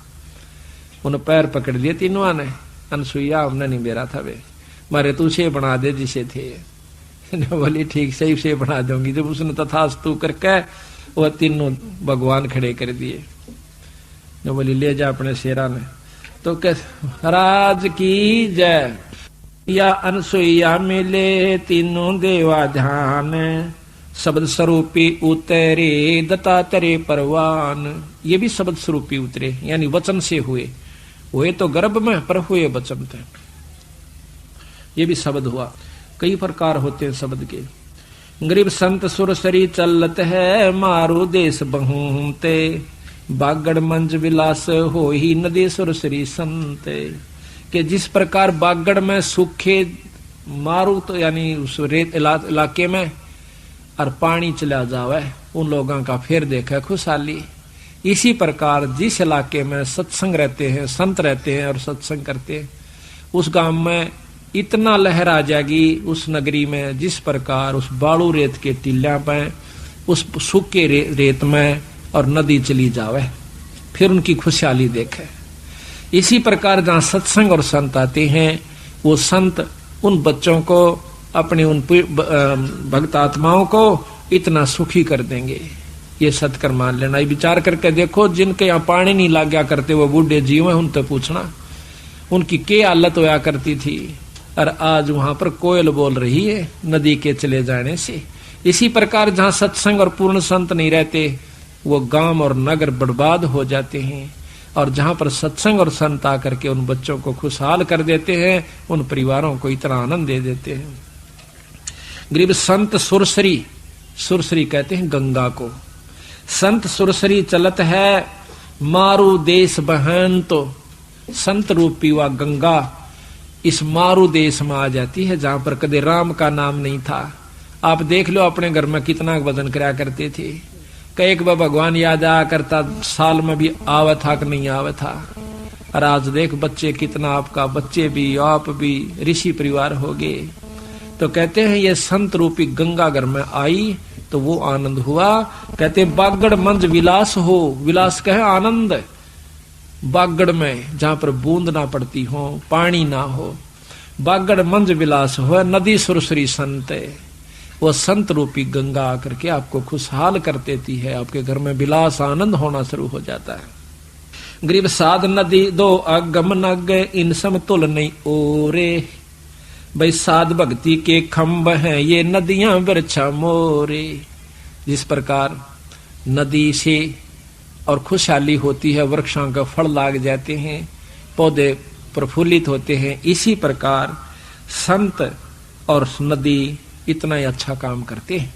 उन्हें पैर पकड़ लिए तीनों ने। अनसुईया हमने नहीं बेरा था वे, मारे तू से बना दे जिसे थे। बोली ठीक सही से बना दूंगी। जब उसने तथास्तु करके वह तीनों भगवान खड़े कर दिए। जो बोली ले जा अपने शेरा ने। तो राज की जय। या अनसुईया मिले तीनों देवा ध्यान, शब्द स्वरूपी उतरे दत्तात्रेय परवान। ये भी शब्द स्वरूपी उतरे यानी वचन से हुए तो गर्भ में, पर हुए वचन थे। ये भी शब्द हुआ। कई प्रकार होते हैं शब्द के। गरीब संत सुरसरी चलत है मारू देश बहुते बागड़ मंज विलास हो ही नदी सुरसरी संत। कि जिस प्रकार बागड़ में सूखे मारू तो यानी उस रेत इलाके में और पानी चला जावे उन लोगों का फिर देखा खुशहाली। इसी प्रकार जिस इलाके में सत्संग रहते हैं, संत रहते हैं और सत्संग करते हैं, उस गांव में इतना लहर आ जाएगी उस नगरी में, जिस प्रकार उस बालू रेत के टीला पे उस सूखे रेत में और नदी चली जावे, फिर उनकी खुशहाली देखे। इसी प्रकार जहाँ सत्संग और संत आते हैं, वो संत उन बच्चों को, अपने उन भक्त आत्माओं को इतना सुखी कर देंगे। ये सत्कर मान लेना। ये विचार करके देखो, जिनके यहाँ पानी नहीं लग गया करते वो बूढ़े जीव हैं, उनसे पूछना उनकी क्या हालत होया करती थी। और आज वहां पर कोयल बोल रही है नदी के चले जाने से। इसी प्रकार जहाँ सत्संग और पूर्ण संत नहीं रहते, वो गांव और नगर बर्बाद हो जाते हैं। और जहां पर सत्संग और संत आकर के उन बच्चों को खुशहाल कर देते हैं, उन परिवारों को इतना आनंद दे देते हैं। गरीब संत सुरसरी, सुरसरी कहते हैं गंगा को। संत सुरसरी चलत है मारू देश बहन, तो संत रूपी व गंगा इस मारू देश में आ जाती है, जहां पर कदे राम का नाम नहीं था। आप देख लो अपने घर में कितना वजन कराया करते थे। कई बार भगवान याद आया करता, साल में भी आवा था कि नहीं आवा था। और आज देख बच्चे कितना, आपका बच्चे भी आप भी ऋषि परिवार हो गए। तो कहते हैं ये संत रूपी गंगा घर में आई तो वो आनंद हुआ। कहते बागड़ मंज विलास हो, विलास कहे आनंद। बागड़ में जहां पर बूंद ना पड़ती हो, पानी ना हो, बागड़ मंज विलास हो नदी सुरसरी संत। वो संत रूपी गंगा आकर के आपको खुशहाल कर देती है, आपके घर में विलास आनंद होना शुरू हो जाता है। गरीब साध नदी दो अगम नग इन समतुल नहीं ओरे। भाई साध भक्ति के खम्भ हैं ये नदियां वृक्षा मोरे। जिस प्रकार नदी से और खुशहाली होती है, वृक्षों का फल लाग जाते हैं, पौधे प्रफुल्लित होते हैं, इसी प्रकार संत और नदी इतना ही अच्छा काम करते हैं।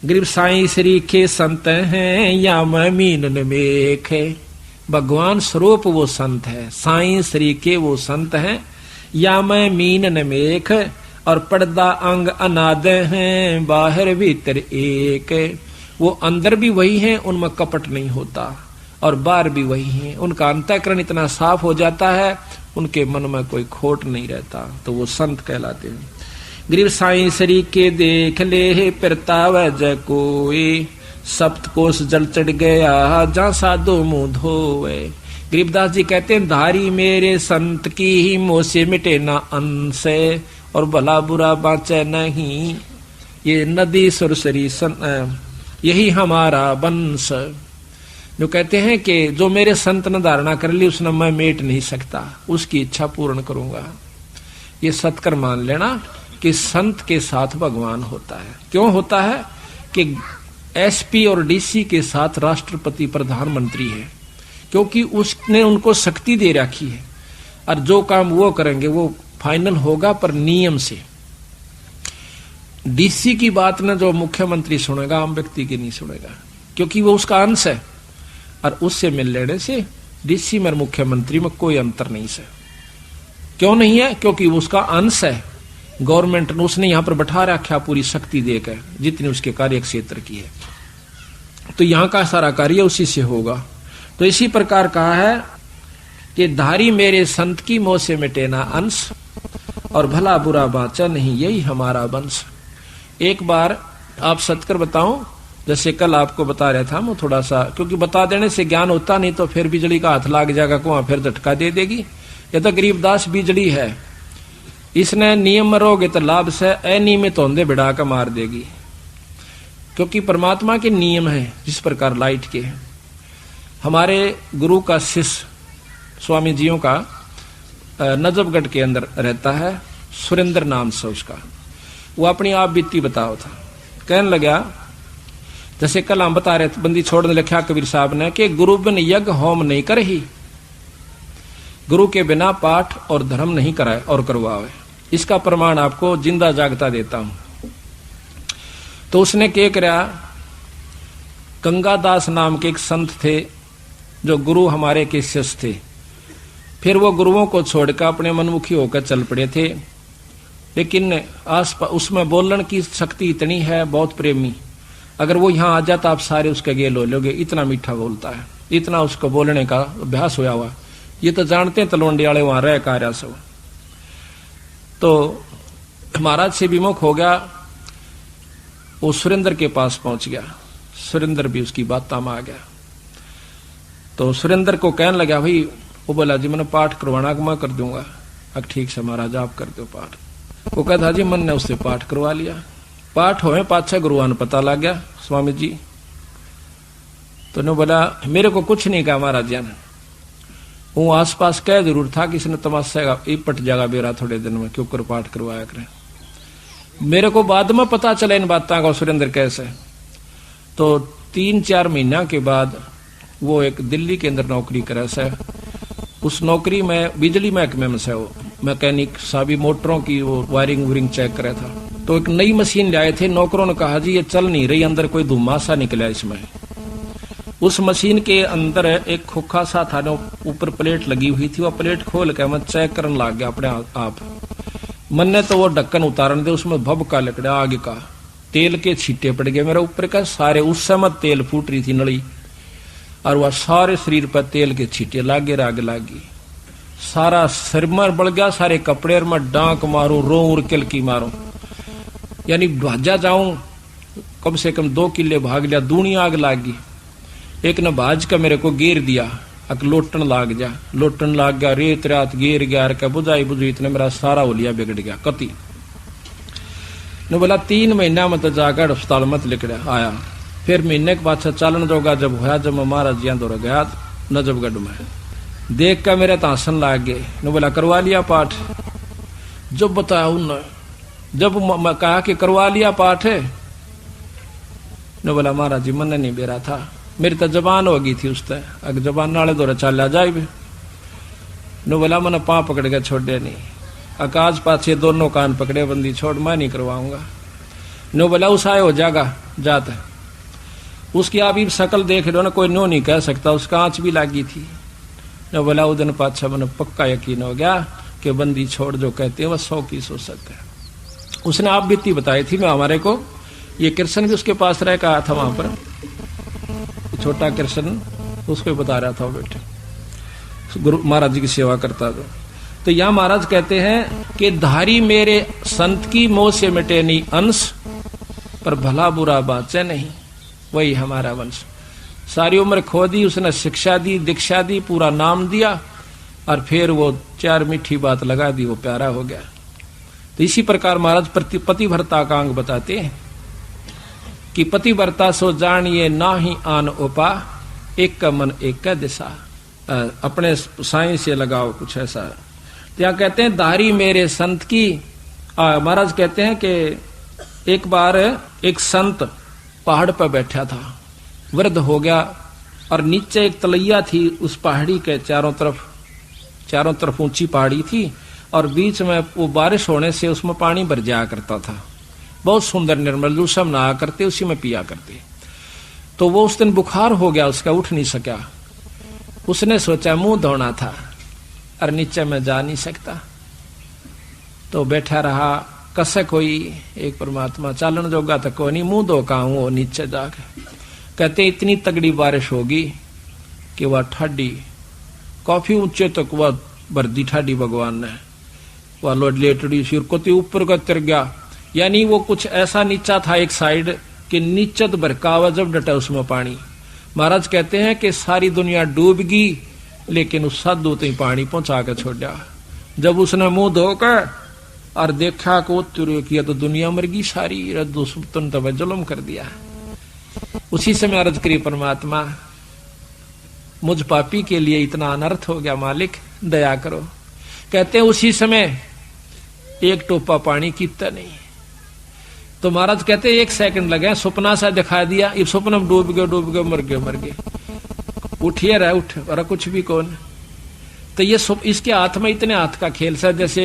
गरीब साईं श्री के संत हैं या मैं मीन मेख है। भगवान स्वरूप वो संत है, साईं श्री के वो संत हैं। या मैं मीन नमेख और पर्दा अंग अनाद हैं, बाहर भीतर एक। वो अंदर भी वही हैं, उनमें कपट नहीं होता, और बाहर भी वही हैं। उनका अंतःकरण इतना साफ हो जाता है, उनके मन में कोई खोट नहीं रहता, तो वो संत कहलाते हैं। गरीब साईं श्री के देख ले परताव जय कोई, सप्तकोश जल चढ़ गया जहाँ साधु मुंह धोए। गरीबदास जी कहते हैं धारी मेरे संत की ही मोह से मिटे ना अंश, और भला बुरा बाँचे नहीं ये नदी सुरसरी यही हमारा वंश। जो कहते हैं कि जो मेरे संत ने धारणा कर ली उसने मैं मेट नहीं सकता, उसकी इच्छा पूर्ण करूंगा। ये सत्कर मान लेना कि संत के साथ भगवान होता है। क्यों होता है कि एसपी और डीसी के साथ राष्ट्रपति प्रधानमंत्री है, क्योंकि उसने उनको शक्ति दे रखी है, और जो काम वो करेंगे वो फाइनल होगा पर नियम से। डीसी की बात ना जो मुख्यमंत्री सुनेगा, आम व्यक्ति की नहीं सुनेगा, क्योंकि वो उसका अंश है, और उससे मिल लेने से डीसी में मुख्यमंत्री में कोई अंतर नहीं है। क्यों नहीं है? क्योंकि वो उसका अंश है। गवर्नमेंट ने उसने यहां पर बैठा रखा पूरी शक्ति देकर, जितनी उसके कार्य क्षेत्र की है, तो यहां का सारा कार्य उसी से होगा। तो इसी प्रकार कहा है कि धारी मेरे संत की मोह से मिटे ना अंश, और भला बुरा बाँचा नहीं यही हमारा वंश। एक बार आप सत्कर बताऊं, जैसे कल आपको बता रहा था मैं थोड़ा सा, क्योंकि बता देने से ज्ञान होता नहीं तो फिर बिजली का हाथ लाग जाएगा, को फिर झटका दे देगी। ये तो गरीबदास बिजली है, इसने नियम में रहोगे तो लाभ से, अनियमित होंदे बिड़ा का मार देगी। क्योंकि परमात्मा के नियम है जिस प्रकार लाइट के। हमारे गुरु का शिष्य स्वामी जियों का नजफगढ़ के अंदर रहता है, सुरेंद्र नाम से उसका, वो अपनी आप बीती बताओ था। कहने लगा, जैसे कल हम बता रहे थे, बंदी छोड़ने लिखा कबीर साहब ने कि गुरु बिन यज्ञ होम नहीं करही, गुरु के बिना पाठ और धर्म नहीं कराए और करवावे। इसका प्रमाण आपको जिंदा जागता देता हूं। तो उसने क्या करा, गंगादास नाम के एक संत थे जो गुरु हमारे के शिष्य थे। फिर वो गुरुओं को छोड़कर अपने मनमुखी होकर चल पड़े थे। लेकिन उसमें बोलने की शक्ति इतनी है, बहुत प्रेमी। अगर वो यहाँ आ जाता आप सारे उसके गेल हो लोगे, इतना मीठा बोलता है, इतना उसको बोलने का अभ्यास होया हुआ। ये तो जानते हैं तलवंडी वाले वहां रह कार्य सब। तो महाराज से विमुख हो गया, वो सुरेंद्र के पास पहुंच गया। सुरेंद्र भी उसकी बातों में आ गया। तो सुरेंद्र को कहने लगा, भाई वो बोला जी मैंने पाठ करवाना मैं कर दूंगा। अब ठीक से महाराज आप कर दो पाठ। वो कहता जी मन ने उससे पाठ करवा लिया। पाठ होए पाछा गुरुआन पता लग गया स्वामी जी। तो ने बोला मेरे को कुछ नहीं कहा महाराज जी ने। वो आसपास कह जरूर था कि इसने तमाशा पट जाएगा बेरा थोड़े दिन में, क्यों कर पाठ करवाया करे। मेरे को बाद में पता चला इन बातों का सुरेंद्र कैसे। तो 3-4 महीना के बाद वो एक दिल्ली के अंदर नौकरी करे से। उस नौकरी में बिजली महकमे में से वो मैकेनिक साबी मोटरों की वो वायरिंग वूरिंग चेक करे था। तो एक नई मशीन लाए थे। नौकरों ने कहा जी ये चल नहीं रही, अंदर कोई धुआं सा निकला इसमें। उस मशीन के अंदर एक खोखा सा था, ऊपर प्लेट लगी हुई थी। वो प्लेट खोल के मैं चेक करने लग गया अपने आप। मन ने तो वो ढक्कन उतारने दे, उसमें भभका लकड़ा आगे का तेल के छींटे पड़ गए मेरे ऊपर का सारे। उस समय तेल फूट रही थी नली, और वह सारे शरीर पर तेल के छींटे लागे राग लागी। सारा सिर में बढ़ गया, सारे कपड़े में डांक मारू, रो उर किलकी मारू, यानी भाजा जाऊं। कम से कम 2 किले भाग लिया, दूनी आग लागी। एक ने भाज का मेरे को घेर दिया, अक लोटन लाग जा, लोटन लाग गया, रेत रात घेर गया के बुझाई बुझी, इतने मेरा सारा होलिया बिगड़ गया कति। ने बोला 3 महीना में तो जाकर अस्पताल मत लिखड़ा आया। फिर महीने के बाद चालन जोगा जब होया, जब मैं महाराज जी दौड़ गया नजफगढ़ में, देख कर मेरे तासन लाग गए। ने बोला करवा लिया पाठ। जब बताया उन्होंने, जब मैं कहा कि करवा लिया पाठ है, ने बोला महाराज जी मन नहीं बेरा था, मेरी तो जबान हो गई थी उस तय, अगर जबान नाले दौरा चल जाए भी। ने बोला मैंने पाँव पकड़ के छोड़े नहीं, आकाश पाछे दोनों कान पकड़े बंदी छोड़, मैं नहीं करवाऊंगा। ने बोला उस आए हो जागा जाता। उसकी आप ही शकल देख रहे हो ना, कोई नो नहीं कह सकता, उसका आंच भी लागी थी। ने बोला उस दिन पाछा मैंने पक्का यकीन हो गया कि बंदी छोड़ जो कहते हैं वह 100 की सो सकता है। उसने आप बीती बताई थी मैं हमारे को, ये कृष्ण भी उसके पास रह कहा था वहां पर, छोटा कृष्ण उसको बता रहा था वो बेटे गुरु महाराज जी की सेवा करता था। तो यहाँ महाराज कहते हैं कि धारी मेरे संत की मोह से मिटे नहीं अंश, पर भला बुरा बाचे नहीं, वही हमारा वंश। सारी उम्र खो दी उसने, शिक्षा दी, दीक्षा दी, पूरा नाम दिया, और फिर वो 4 मीठी बात लगा दी, वो प्यारा हो गया। तो इसी प्रकार महाराज पतिव्रता का अंग बताते हैं कि पतिव्रता सो जानिए ना ही आन उपा, एक का मन एक का दिशा। अपने साई से लगाओ, कुछ ऐसा। क्या कहते हैं धारी मेरे संत की। महाराज कहते हैं कि एक बार एक संत पहाड़ पर बैठा था, वृद्ध हो गया, और नीचे एक तलैया थी। उस पहाड़ी के चारों तरफ ऊंची पहाड़ी थी, और बीच में वो बारिश होने से उसमें पानी भर जाया करता था, बहुत सुंदर निर्मल, जो सब नहा करते उसी में पिया करते। तो वो उस दिन बुखार हो गया उसका, उठ नहीं सका। उसने सोचा मुंह धोना था, और नीचे में जा नहीं सकता, तो बैठा रहा। कसक हुई एक परमात्मा, चालन जोगा तक को नहीं, मुंह धो का हूं नीचे जाके। कहते इतनी तगड़ी बारिश होगी कि वह ठाडी काफी ऊंचे तक वह भरदी ठाडी भगवान ने, वह लेटड़ी सिर को ऊपर का तिर गया। यानी वो कुछ ऐसा नीचा था एक साइड कि नीचे तो भरका हुआ, जब डटा उसमें पानी। महाराज कहते हैं कि सारी दुनिया डूब गई, लेकिन उस साधु तो पानी पहुंचा के छोड़ा। जब उसने मुंह धोकर और देखा को किया तो दुनिया मर गई सारी, रद्दो सुतन तब जुल्म कर दिया। उसी समय अर्ज करी परमात्मा मुझ पापी के लिए इतना अनर्थ हो गया, मालिक दया करो। कहते हैं उसी समय एक टोपा पानी कीता नहीं। तो महाराज कहते 1 सेकंड लगे, सपना सा दिखा दिया, ये सपना में डूब गए मर गए। उठिए रहे उठ, और कुछ भी कौन। तो ये इसके हाथ में इतने हाथ का खेल सा, जैसे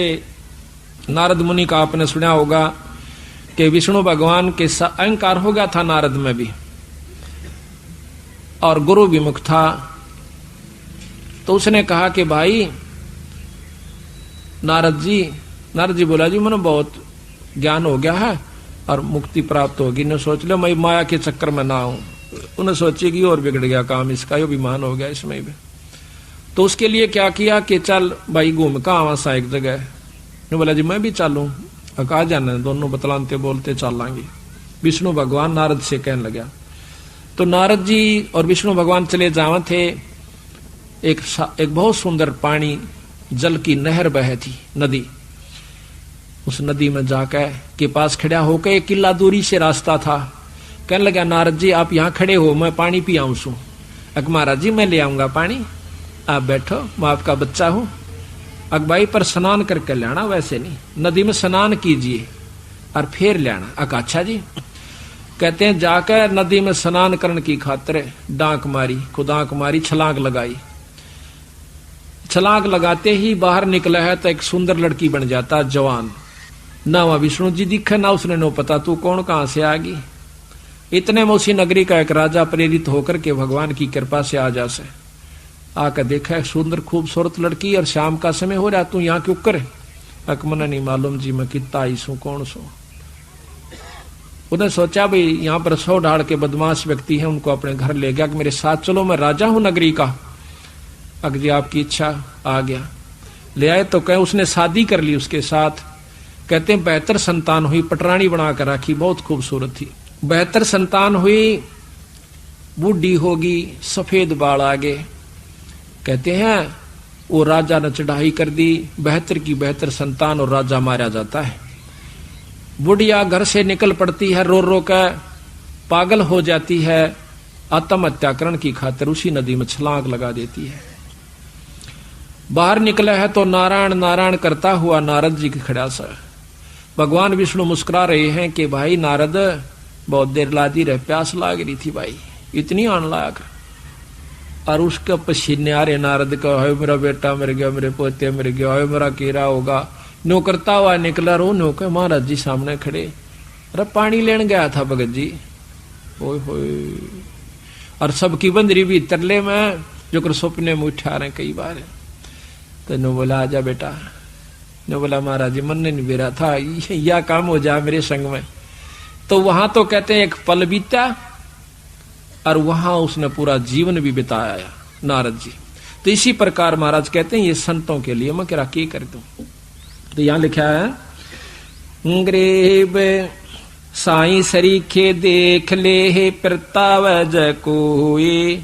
नारद मुनि का आपने सुना होगा कि विष्णु भगवान के अहंकार हो गया था नारद में भी, और गुरु विमुख था। तो उसने कहा कि भाई नारद जी बोला जी मैंने बहुत ज्ञान हो गया है और मुक्ति प्राप्त होगी, ने सोच लो मैं माया के चक्कर में ना हूं। उन्हें सोची कि और बिगड़ गया काम इसका, यो विमान हो गया इसमें भी। तो उसके लिए क्या किया कि चल भाई घूम का आवा सा एक जगह। ने बोला जी मैं भी चलूं, कहा जाना, दोनों बतलाते बोलते चल लाएंगे। विष्णु भगवान नारद से कहने लगा। तो नारद जी और विष्णु भगवान चले जावा थे। एक बहुत सुंदर पानी जल की नहर बह थी, नदी। उस नदी में जाकर के पास खड़ा होकर, एक किला दूरी से रास्ता था। कहने लगा नारद जी आप यहाँ खड़े हो, मैं पानी पी आऊं सू। अक महाराज जी मैं ले आऊंगा पानी, आप बैठो, मैं आपका बच्चा हूं। अक भाई पर स्नान करके लाना, वैसे नहीं, नदी में स्नान कीजिए और फिर लाना। अक अच्छा जी। कहते हैं जाकर नदी में स्नान करने की खातिर डांक मारी, खुदांक मारी, छलांग लगाई। छलांग लगाते ही बाहर निकला है तो एक सुंदर लड़की बन जाता, जवान। ना वहां विष्णु जी दिखे, ना उसने नो पता तू कौन कहां से आ गई। इतने में उसी नगरी का एक राजा प्रेरित होकर के भगवान की कृपा से आ जा से आकर देखा सुंदर खूबसूरत लड़की, और शाम का समय हो रहा, तू यहाँ क्यों करे। अकमना नहीं मालूम जी मैं कितना आई सू, कौन सो। उन्हें सोचा भाई यहाँ पर 100 ढाड़ के बदमाश व्यक्ति हैं, उनको अपने घर ले गया कि मेरे साथ चलो, मैं राजा हूं नगरी का। अग जी आपकी इच्छा, आ गया। ले आए तो कहे उसने शादी कर ली उसके साथ। कहते हैं 72 संतान हुई, पटरानी बनाकर रखी, बहुत खूबसूरत थी। 72 संतान हुई, बूढ़ी होगी, सफेद बाल आगे। कहते हैं वो राजा ने चढ़ाई कर दी, 72 की 72 संतान, और राजा मारा जाता है। बुढ़िया घर से निकल पड़ती है, रो रो कर पागल हो जाती है, आत्महत्याकरण की खातिर उसी नदी में छलांग लगा देती है। बाहर निकला है तो नारायण नारायण करता हुआ नारद जी के खड़ा सा। भगवान विष्णु मुस्कुरा रहे हैं कि भाई नारद बहुत देर लादी रहे, प्यास लाग रही थी भाई, इतनी आन लाग। और उसके पसीने आ रहे नारद का, है मेरा बेटा मर गया, मेरे पोते मर गया, है मेरा केरा होगा। नो करता हुआ निकला, रो नो के महाराज जी सामने खड़े। अरे पानी लेने गया था भगत जी, ओए होए। और सबकी बंदरी भी तरले में जो कर सपने में उठा रहे कई बार। तो नो बोला आजा बेटा। नो बोला महाराज जी मन नहीं बेरा था, यह काम हो जाए मेरे संग में। तो वहां तो कहते हैं एक पल बीता, और वहां उसने पूरा जीवन भी बिताया नारद जी। तो इसी प्रकार महाराज कहते हैं ये संतों के लिए मैं क्या कर दूं। तो यहां लिखा है ग्रेब साई सरीखे देख ले प्रताव जय कोए,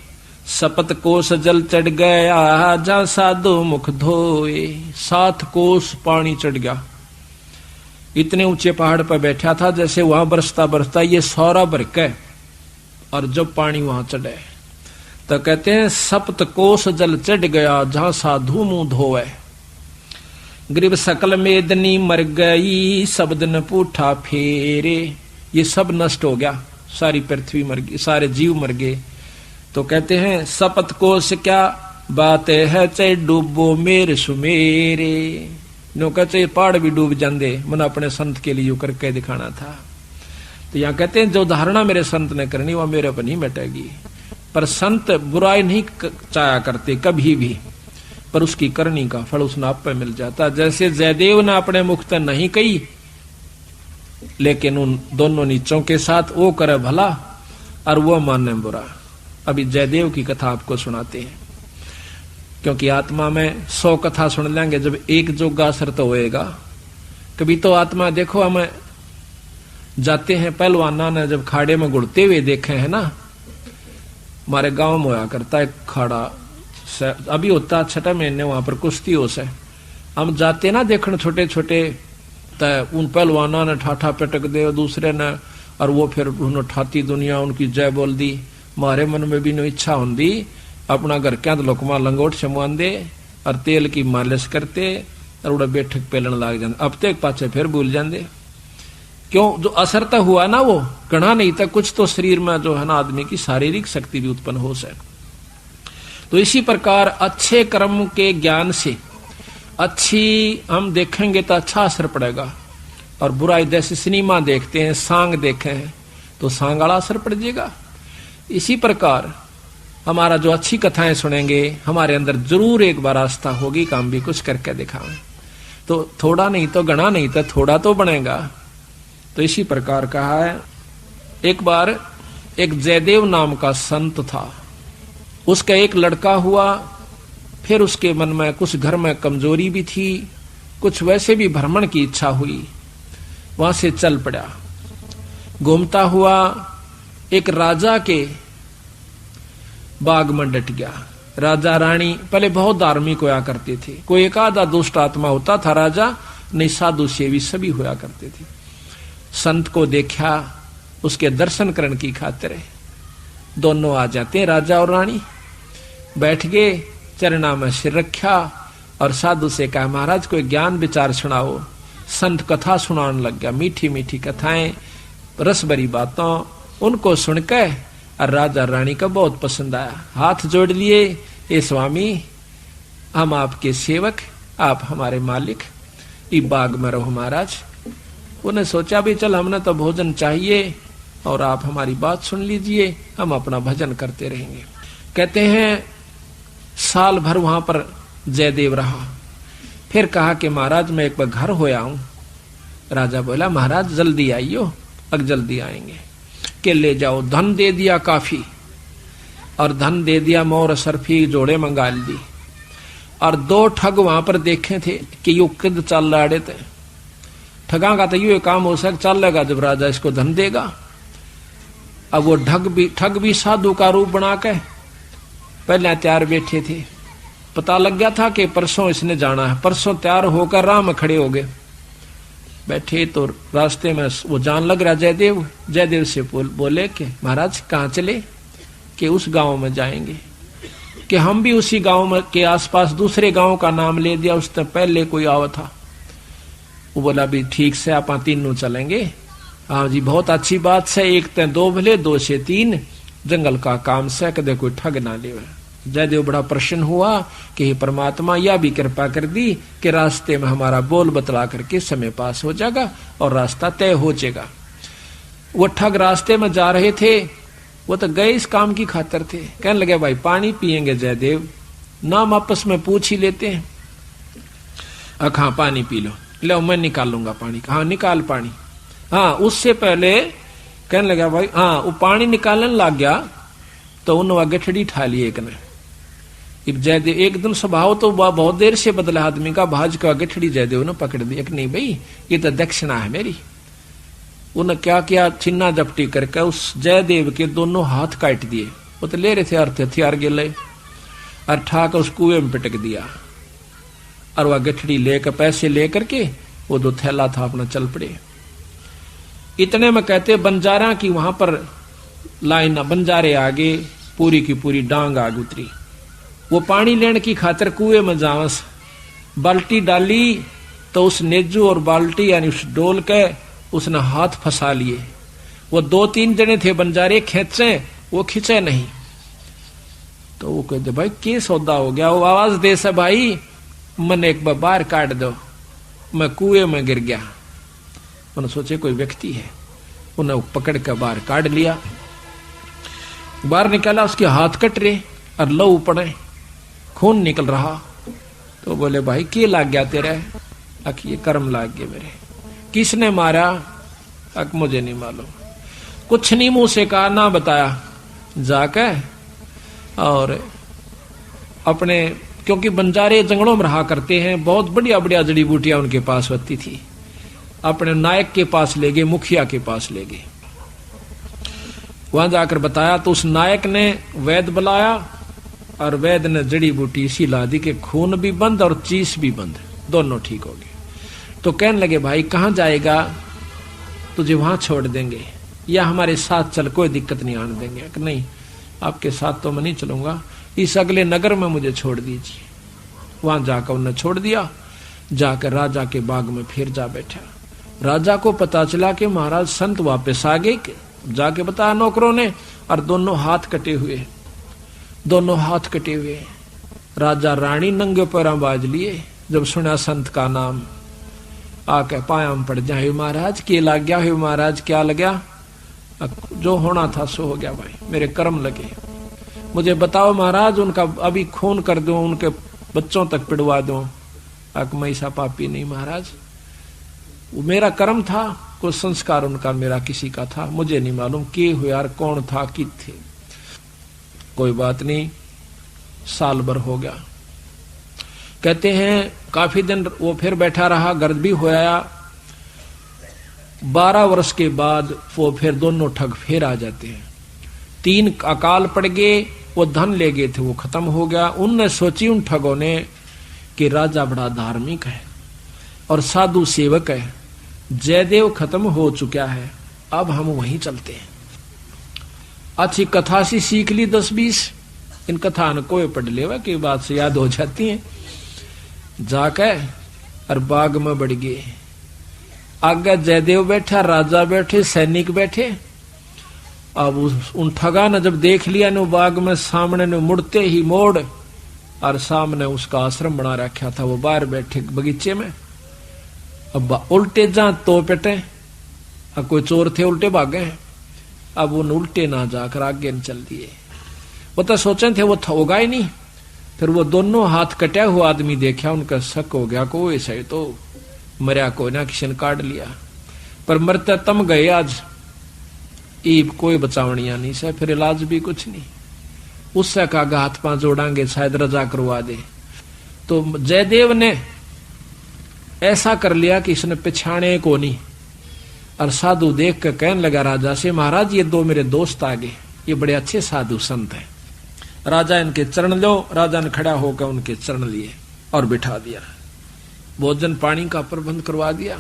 सपत कोस जल चढ़ गया जहां साधो मुख धोए। 7 कोस पानी चढ़ गया, इतने ऊंचे पहाड़ पर बैठा था, जैसे वहां बरसता बरसता ये सौरा बरके, और जब पानी वहां चढ़े तो कहते हैं सप्त कोस जल चढ़ गया जहां साधु मुंह धोए। ग्रीब सकल मेदनी मर गई, शब्द न पूठा फेरे। ये सब नष्ट हो गया, सारी पृथ्वी मर गई, सारे जीव मर गए। तो कहते हैं सपत कोस क्या बात है, चाहे डूबो मेरे सुमेरे। नो कहते पहाड़ भी डूब जाते, मन अपने संत के लिए करके दिखाना था। तो यहाँ कहते हैं जो धारणा मेरे संत ने करनी वह मेरे पर नहीं मिटेगी। पर संत बुराई नहीं चाहा करते कभी भी, पर उसकी करनी का फल उसने आप पे मिल जाता। जैसे जयदेव ने अपने मुख से नहीं कही, लेकिन उन दोनों नीचों के साथ वो करे भला और वो माने बुरा। अभी जयदेव की कथा आपको सुनाते हैं, क्योंकि आत्मा में 100 कथा सुन लेंगे, जब एक जोगा असर तो होएगा। कभी तो आत्मा देखो, हमें जाते हैं पहलवाना ने जब खाड़े में गुड़ते हुए देखे हैं ना, हमारे गांव में होया करता है खाड़ा, अभी होता 6 महीने वहां पर कुश्ती हो से। हम जाते ना देखने छोटे छोटे, तो उन पहलवाना ने ठाठा पटक दे दूसरे ने, और वो फिर उन्होंने ठाती दुनिया उनकी जय बोल दी। हमारे मन में भी नो इच्छा होंगी अपना घर क्या तो लोकमा लंगोट छमुआन दे और तेल की मालिश करते और उड़ा बैठक पेलन लाग जाते। अब तक पाचे फिर भूल जाते, क्यों जो असर तो हुआ ना वो गणा नहीं था, कुछ तो शरीर में जो है ना आदमी की शारीरिक शक्ति भी उत्पन्न हो सके। तो इसी प्रकार अच्छे कर्म के ज्ञान से अच्छी हम देखेंगे तो अच्छा असर पड़ेगा। और बुराई जैसे सिनेमा देखते हैं, सांग देखे हैं, तो सांग वाला असर पड़ जाएगा। इसी प्रकार हमारा जो अच्छी कथाएं सुनेंगे, हमारे अंदर जरूर एक बार आस्था होगी कि हम भी कुछ करके दिखाएं। तो थोड़ा नहीं तो गणा नहीं तो थोड़ा तो बनेगा। तो इसी प्रकार कहा है। एक बार एक जयदेव नाम का संत था, उसका एक लड़का हुआ। फिर उसके मन में कुछ घर में कमजोरी भी थी, कुछ वैसे भी भ्रमण की इच्छा हुई, वहां से चल पड़ा। घूमता हुआ एक राजा के बाग में डट गया। राजा रानी पहले बहुत धार्मिक होया करते थे, कोई एक आधा दुष्ट आत्मा होता था राजा, नहीं साधु सेवी सभी होया करते थे। संत को देखा, उसके दर्शन करने की खातिर दोनों आ जाते हैं, राजा और रानी। बैठ गए, चरणा में सिर रखा और साधु से कहा, महाराज कोई ज्ञान विचार सुनाओ। संत कथा सुनाने लग गया, मीठी मीठी कथाएं, रस भरी बातों। उनको सुनकर और राजा रानी का बहुत पसंद आया, हाथ जोड़ लिए, ए स्वामी हम आपके सेवक, आप हमारे मालिक, इस बाग में रहो महाराज। उन्हें सोचा भी चल हमने तो भोजन चाहिए और आप हमारी बात सुन लीजिए, हम अपना भजन करते रहेंगे। कहते हैं साल भर वहां पर जयदेव रहा। फिर कहा कि महाराज मैं एक बार घर होया हूं। राजा बोला महाराज जल्दी आइयो, अब जल्दी आएंगे। के ले जाओ, धन दे दिया काफी, और धन दे दिया, मोर सरफी जोड़े मंगा ली। और दो ठग वहां पर देखे थे कि यू किद चल रहे थे। ठगा का तो यू काम हो सक चल लेगा जब राजा इसको धन देगा। अब वो ठग भी साधु का रूप बना के पहले तैयार बैठे थे। पता लग गया था कि परसों इसने जाना है, परसों तैयार होकर राह में खड़े हो गए। बैठे तो रास्ते में वो जान लग रहा जयदेव। जयदेव से बोले कि महाराज कहाँ चले? कि उस गांव में जाएंगे। कि हम भी उसी गांव में के आसपास दूसरे गांव का नाम ले दिया, उससे पहले कोई आवा था। वो बोला भी ठीक से आप तीनों चलेंगे। हाँ जी बहुत अच्छी बात से, एक ते दो भले, दो से तीन, जंगल का काम से कदे कोई ठग ना ले। जयदेव बड़ा प्रसन्न हुआ कि हे परमात्मा यह भी कृपा कर दी कि रास्ते में हमारा बोल बतला करके समय पास हो जाएगा और रास्ता तय हो जाएगा। वो ठग रास्ते में जा रहे थे, वो तो गए इस काम की खातिर थे। कहने लगे भाई पानी पिएंगे जयदेव? नाम आपस में पूछ ही लेते हैं। हाँ पानी पी लो। लो मैं निकालूंगा पानी। हाँ निकाल पानी। हाँ उससे पहले कहने लगा भाई, हाँ वो पानी निकालने लग गया तो उन गठड़ी ठा ली एक ने। जयदेव एकदम स्वभाव तो बहुत देर से बदला आदमी का, भाज का गठड़ी जयदेव ने पकड़ दी। नहीं भाई ये तो दक्षिणा है मेरी। उन्हें क्या किया, छिन्ना जपटी करके उस जयदेव के दोनों हाथ काट दिए। वो तो ले रहे थे अर्थ हथियार गिले, और ठाक उस कुएं में पिटक दिया। और वह गठड़ी लेकर पैसे लेकर के वो दो थैला था अपना चल पड़े। इतने में कहते बंजारा की वहां पर लाइन, बंजारे आगे पूरी की पूरी डांग आग उतरी। वो पानी लेने की खातिर कुएं में जावस बाल्टी डाली तो उस नेजू और बाल्टी यानी उस डोल के उसने हाथ फंसा लिए। वो दो तीन जने थे बंजारे, खेचे वो खिंचे नहीं। तो वो कहते भाई क्या सौदा हो गया? वो आवाज दे से भाई मन एक बार बाहर काट दो, मैं कुएं में गिर गया। उन्होंने सोचे कोई व्यक्ति है, उन्हें पकड़ कर बाहर काट लिया। बाहर निकाला, उसके हाथ कट रहे और लहू पड़े, खून निकल रहा। तो बोले भाई क्या लाग गया तेरे? अक ये कर्म लाग गए मेरे। किसने मारा? अक मुझे नहीं मालूम। कुछ नहीं मुंह से कहा, ना बताया। जाके और अपने, क्योंकि बंजारे जंगलों में रहा करते हैं, बहुत बढ़िया बढ़िया जड़ी बूटियां उनके पास होती थी, अपने नायक के पास ले गए, मुखिया के पास ले गए। वहां जाकर बताया तो उस नायक ने वैद बुलाया और वैद ने जड़ी बूटी इसी ला दी कि खून भी बंद और चीस भी बंद, दोनों ठीक हो गए। तो कहने लगे भाई कहाँ जाएगा? तुझे वहां छोड़ देंगे या हमारे साथ चल, कोई दिक्कत नहीं आने देंगे। कि नहीं आपके साथ तो मैं नहीं चलूंगा, इस अगले नगर में मुझे छोड़ दीजिए। वहां जाकर उन्हें छोड़ दिया। जाकर राजा के बाग में फिर जा बैठा। राजा को पता चला कि महाराज संत वापस आ गए। जाके बताया नौकरों ने, और दोनों हाथ कटे हुए, दोनों हाथ कटे हुए। राजा रानी नंगे पैरों बाज लिए जब सुना संत का नाम। आके पाया में पड़ जाए, महाराज के लग गया है, महाराज क्या लग गया? जो होना था सो हो गया भाई, मेरे कर्म लगे। मुझे बताओ महाराज, उनका अभी खून कर दूं, उनके बच्चों तक पिड़वा दूं? मैं ऐसा पापी नहीं महाराज, वो मेरा कर्म था, कोई संस्कार उनका मेरा किसी का था, मुझे नहीं मालूम के हुए यार, कौन था कि थे। कोई बात नहीं, साल भर हो गया। कहते हैं काफी दिन वो फिर बैठा रहा, गर्द भी होया। 12 वर्ष के बाद वो फिर दोनों ठग फिर आ जाते हैं। 3 अकाल पड़ गए, वो धन ले गए थे, वो खत्म हो गया। उनने सोची उन ठगों ने कि राजा बड़ा धार्मिक है और साधु सेवक है, जयदेव खत्म हो चुका है, अब हम वहीं चलते हैं। अच्छी कथा सी सीख ली 10-20, इन कथा न कोई पढ़ लेवा की बात से याद हो जाती है। जाकर और बाग में बढ़ गए। आगे जयदेव बैठा, राजा बैठे, सैनिक बैठे। अब उन ठगा ने जब देख लिया न बाग में सामने ने मुड़ते ही मोड़, और सामने उसका आश्रम बना रखा था, वो बाहर बैठे बगीचे में। अब उल्टे जा तो पेटे, अब कोई चोर थे उल्टे भागे हैं, अब उन उल्टे ना जाकर आगे न चल दिए। वो तो सोचे थे वो होगा ही नहीं। फिर वो दोनों हाथ कटा हुआ आदमी देखा, उनका शक हो गया को ऐसा ही तो मरिया कोई ना, किसी ने काट लिया। पर मरते तम गए आज, ईब कोई बचावनिया नहीं से, फिर इलाज भी कुछ नहीं। उससे कहा हाथ पांव जोड़ांगे, शायद रजा करवा दे। तो जयदेव ने ऐसा कर लिया कि इसने पिछाने को नहीं। और साधु देख कर कहने लगा राजा से, महाराज ये 2 मेरे दोस्त आ गए, ये बड़े अच्छे साधु संत हैं, राजा इनके चरण लो। राजा ने खड़ा होकर उनके चरण लिए और बिठा दिया, भोजन पानी का प्रबंध करवा दिया।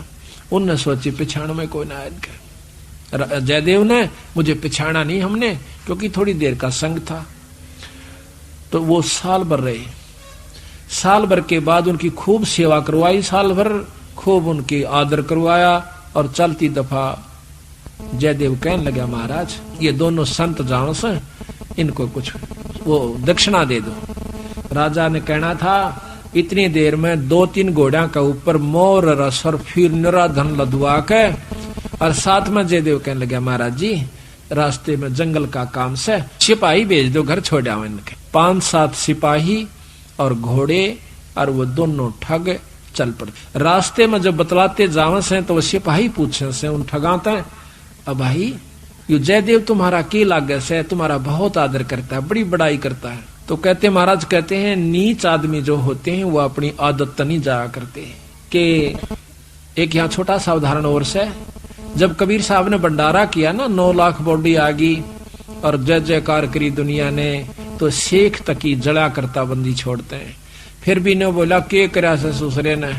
उनने सोची पिछाण में कोई ना आए इनके। जयदेव ने मुझे पिछाड़ा नहीं हमने, क्योंकि थोड़ी देर का संग था। तो वो साल भर रहे। साल भर के बाद उनकी खूब सेवा करवाई, साल भर खूब उनकी आदर करवाया। और चलती दफा जयदेव कहने लगा, महाराज ये दोनों संत जानो से, इनको कुछ वो दक्षिणा दे दो। राजा ने कहना था इतनी देर में 2-3 घोड़ा का ऊपर मोर रस और फिर निरा धन लदवा के। और साथ में जयदेव कहने लगा, महाराज जी रास्ते में जंगल का काम से सिपाही भेज दो, घर छोड़ आओ इनके। 5-7 सिपाही और घोड़े, और वो दोनों ठग चल पड़ते। रास्ते में जब बतलाते जावे से तो वो सिपाही पूछे से उन ठगाते, अब भाई यो जयदेव तुम्हारा के लागे से, तुम्हारा बहुत आदर करता है, बड़ी बड़ाई करता है। तो कहते महाराज कहते हैं नीच आदमी जो होते हैं वो अपनी आदत नहीं जाया करते। कि एक यहाँ छोटा सा उदाहरण और से, जब कबीर साहब ने भंडारा किया ना, 9 लाख बॉडी आ गई और जय जयकार करी दुनिया ने, तो शेख तक की जड़ा करता बंदी छोड़ते हैं। फिर भी ने बोला के करा से दूसरे ने,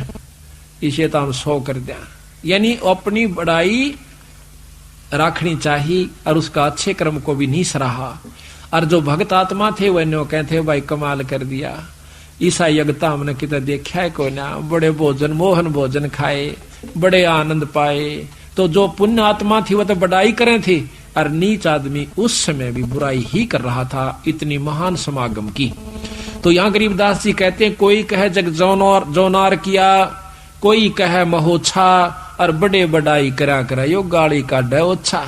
इसे तो हम 100 कर दिया। यानी अपनी बड़ाई रखनी चाहिए और उसका अच्छे कर्म को भी नहीं सराहा। और जो भक्त आत्मा थे वह नो कहते भाई कमाल कर दिया, ईसा यज्ञता हमने कितना देखा है कोई ना, बड़े भोजन मोहन भोजन खाए, बड़े आनंद पाए। तो जो पुण्य आत्मा थी वह तो बड़ाई करे थी, और नीच आदमी उस समय भी बुराई ही कर रहा था, इतनी महान समागम की। तो यहाँ गरीबदास जी कहते हैं कोई कहे जग जौनार किया, कोई कहे महोछा, और बड़े बड़ाई करा यो गाड़ी का डे ओछा।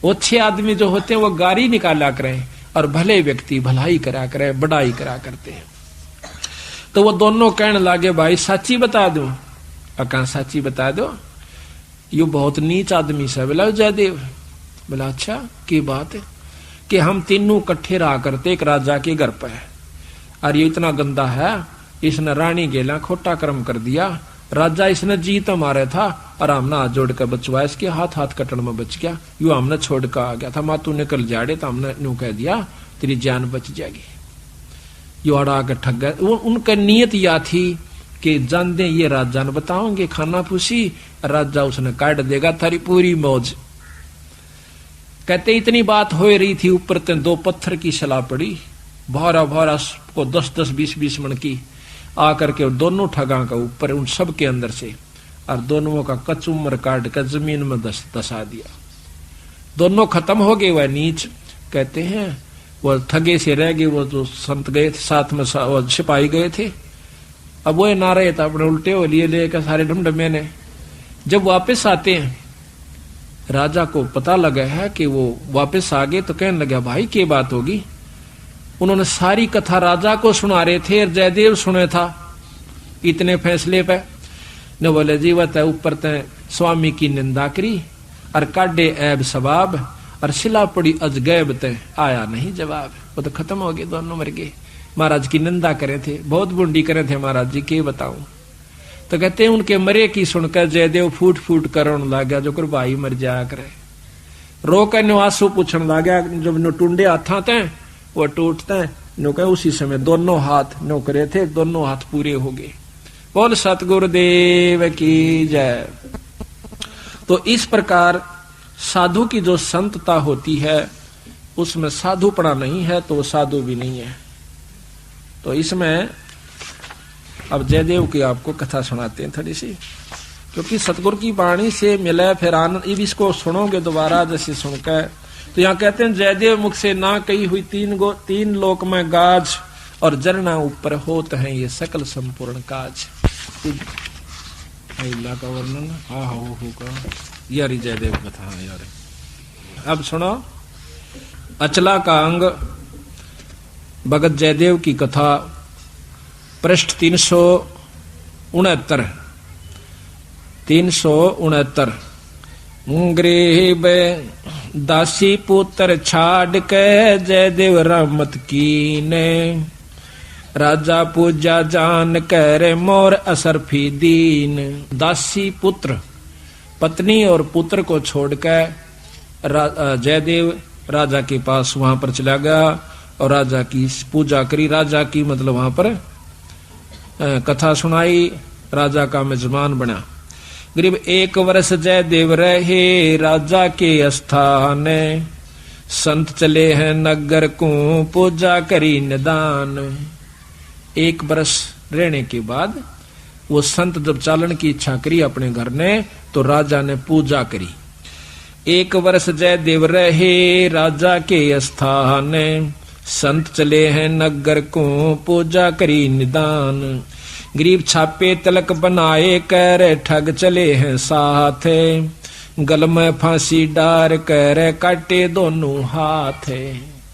ओछे आदमी जो होते हैं वो गाड़ी निकाला करें, और भले व्यक्ति भलाई करा करे, बड़ाई करा करते हैं। तो वो दोनों कहने लगे भाई सच्ची बता दो। अका सच्ची बता दो, यो बहुत नीच आदमी से। बोला जयदेव, बोला अच्छा की बात है? कि हम तीनों इकट्ठे रहा करते एक राजा के घर पे, और ये इतना गंदा है, इसने रानी गेला खोटा कर्म कर दिया। राजा इसने जीत मारे था और हमने हाथ जोड़ कर बचवाया, इसके हाथ कटन में बच गया। यू हमने छोड़ कर आ गया था, मातू निकल जाड़े तो हमने यूं कह दिया तेरी जान बच जाएगी। यू अड़ा कर ठग गए। उनका नियत यह थी कि जान दे ये राजा ने बताओगे खाना पूछी, राजा उसने काट देगा थारी पूरी मौज। कहते इतनी बात हो रही थी, ऊपर ते 2 पत्थर की सलाह पड़ी, भारा भारा को 10-10 20-20 मन की आकर के दोनों ठगा का ऊपर उन सब के अंदर से, और दोनों का कचुम्बर काट कर जमीन में दसा दिया। दोनों खत्म हो गए। वह नीच कहते हैं वो ठगे से रह गए, वो जो संत गए थे साथ में वो सिपाही गए थे। अब वो ना रहे तो अपने उल्टे हो लिए लेकर सारे ढमढमे ने जब वापस आते हैं, राजा को पता लगा है कि वो वापस आ गए, तो कहने लगा भाई क्या बात होगी। उन्होंने सारी कथा राजा को सुना रहे थे और जयदेव सुने था इतने फैसले पे। न बोले जी वह तय ऊपर तय स्वामी की निंदा करी और काटे ऐब सवाब और सिला पड़ी अजगैब तय आया नहीं जवाब। वो तो खत्म हो गए, दोनों मर गए। महाराज की निंदा करे थे, बहुत बुंडी करे थे महाराज जी, के बताऊं। तो कहते हैं उनके मरे की सुनकर जयदेव फूट फूट करन लग गया, जो कर भाई मर जाया करे। रो कर निवासु पूछन लग गया, जब नो टूंडे हाथा थे वो टूटते नो कहे उसी समय दोनों हाथ नो करे थे, दोनों हाथ पूरे हो गए। बोल सतगुरुदेव की जय। तो इस प्रकार साधु की जो संतता होती है उसमें साधुपना नहीं है तो वो साधु भी नहीं है। तो इसमें अब जयदेव की आपको कथा सुनाते हैं थोड़ी सी, क्योंकि सतगुरु की वाणी से मिले फिर आनंद। अब इसको सुनोगे दोबारा जैसे सुनकर, तो यहाँ कहते हैं जयदेव मुख से ना कही हुई तीन लोक में गाज और जरना ऊपर होत है ये सकल संपूर्ण काज। का वर्णन हाँ होगा यार जयदेव कथा यार। अब सुनो अचला का अंग भगत जयदेव की कथा, पृष्ठ 369। 369 गरीब दासी पुत्र छाड़ के जयदेव रहमत कीने, राजा पूजा जान कर मोर असरफी दीन। दासी पुत्र पत्नी और पुत्र को छोड़कर जयदेव राजा के पास वहां पर चला गया और राजा की पूजा करी। राजा की मतलब वहां पर कथा सुनाई, राजा का मेजबान बना। गरीब 1 वर्ष जयदेव रहे राजा के स्थान, संत चले हैं नगर को पूजा करी निदान। 1 वर्ष रहने के बाद वो संत जब चालन की इच्छा करी अपने घर ने, तो राजा ने पूजा करी। 1 वर्ष जयदेव रहे राजा के स्थान, संत चले हैं नगर को पूजा करी निदान। गरीब छापे तिलक बनाए कर ठग चले हैं साथ, गल में फांसी डार कर काटे दोनों हाथ।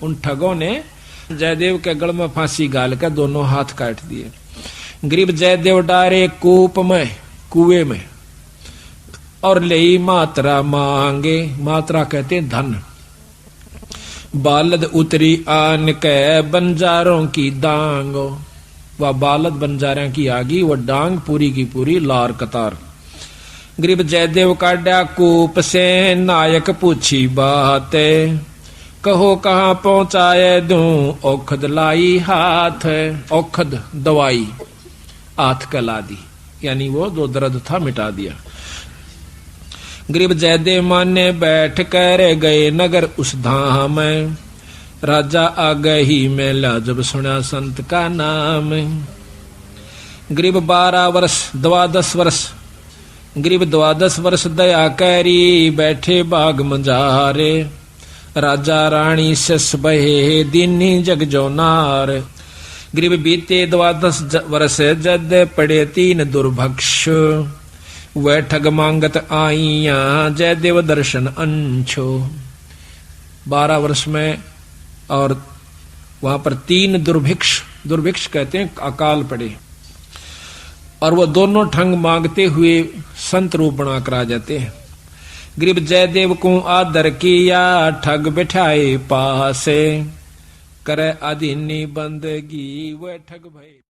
उन ठगों ने जयदेव के गल में फांसी गाल कर दोनों हाथ काट दिए। गरीब जयदेव डारे कूप में, कुएं में, और ले मात्रा मांगे। मात्रा कहते हैं धन। बालद उतरी आन के बंजारों की दांग, वह बालद बंजारों की आगी, वह डांग पूरी की पूरी लार कतार। गरीब जयदेव काड्या कूप से नायक पूछी बात, कहो कहाँ पहुंचाए दूं औखद लाई हाथ। औखद दवाई हाथ कला दी, यानी वो जो दर्द था मिटा दिया। गरीब जयदेव माने बैठ कर गए नगर उस धाम, राजा आ गई मेला जब सुना संत का नाम। गरीब 12 वर्ष 12 वर्ष, गरीब 12 वर्ष दया करी बैठे बाग मंजारे, राजा रानी सस बहे दीनी जग जो नार। गरीब बीते 12 वर्ष जद पड़े 3 दुर्भक्ष, वह ठग मांगत आईया जयदेव दर्शन अंशो। 12 वर्ष में और वहां पर 3 दुर्भिक्ष, दुर्भिक्ष कहते हैं अकाल पड़े, और वो दोनों ठग मांगते हुए संत रूप बना कर आ जाते हैं। गरीब जयदेव को आदर किया ठग बिठाए पासे, करे अधीनी बंदगी वह ठग भय।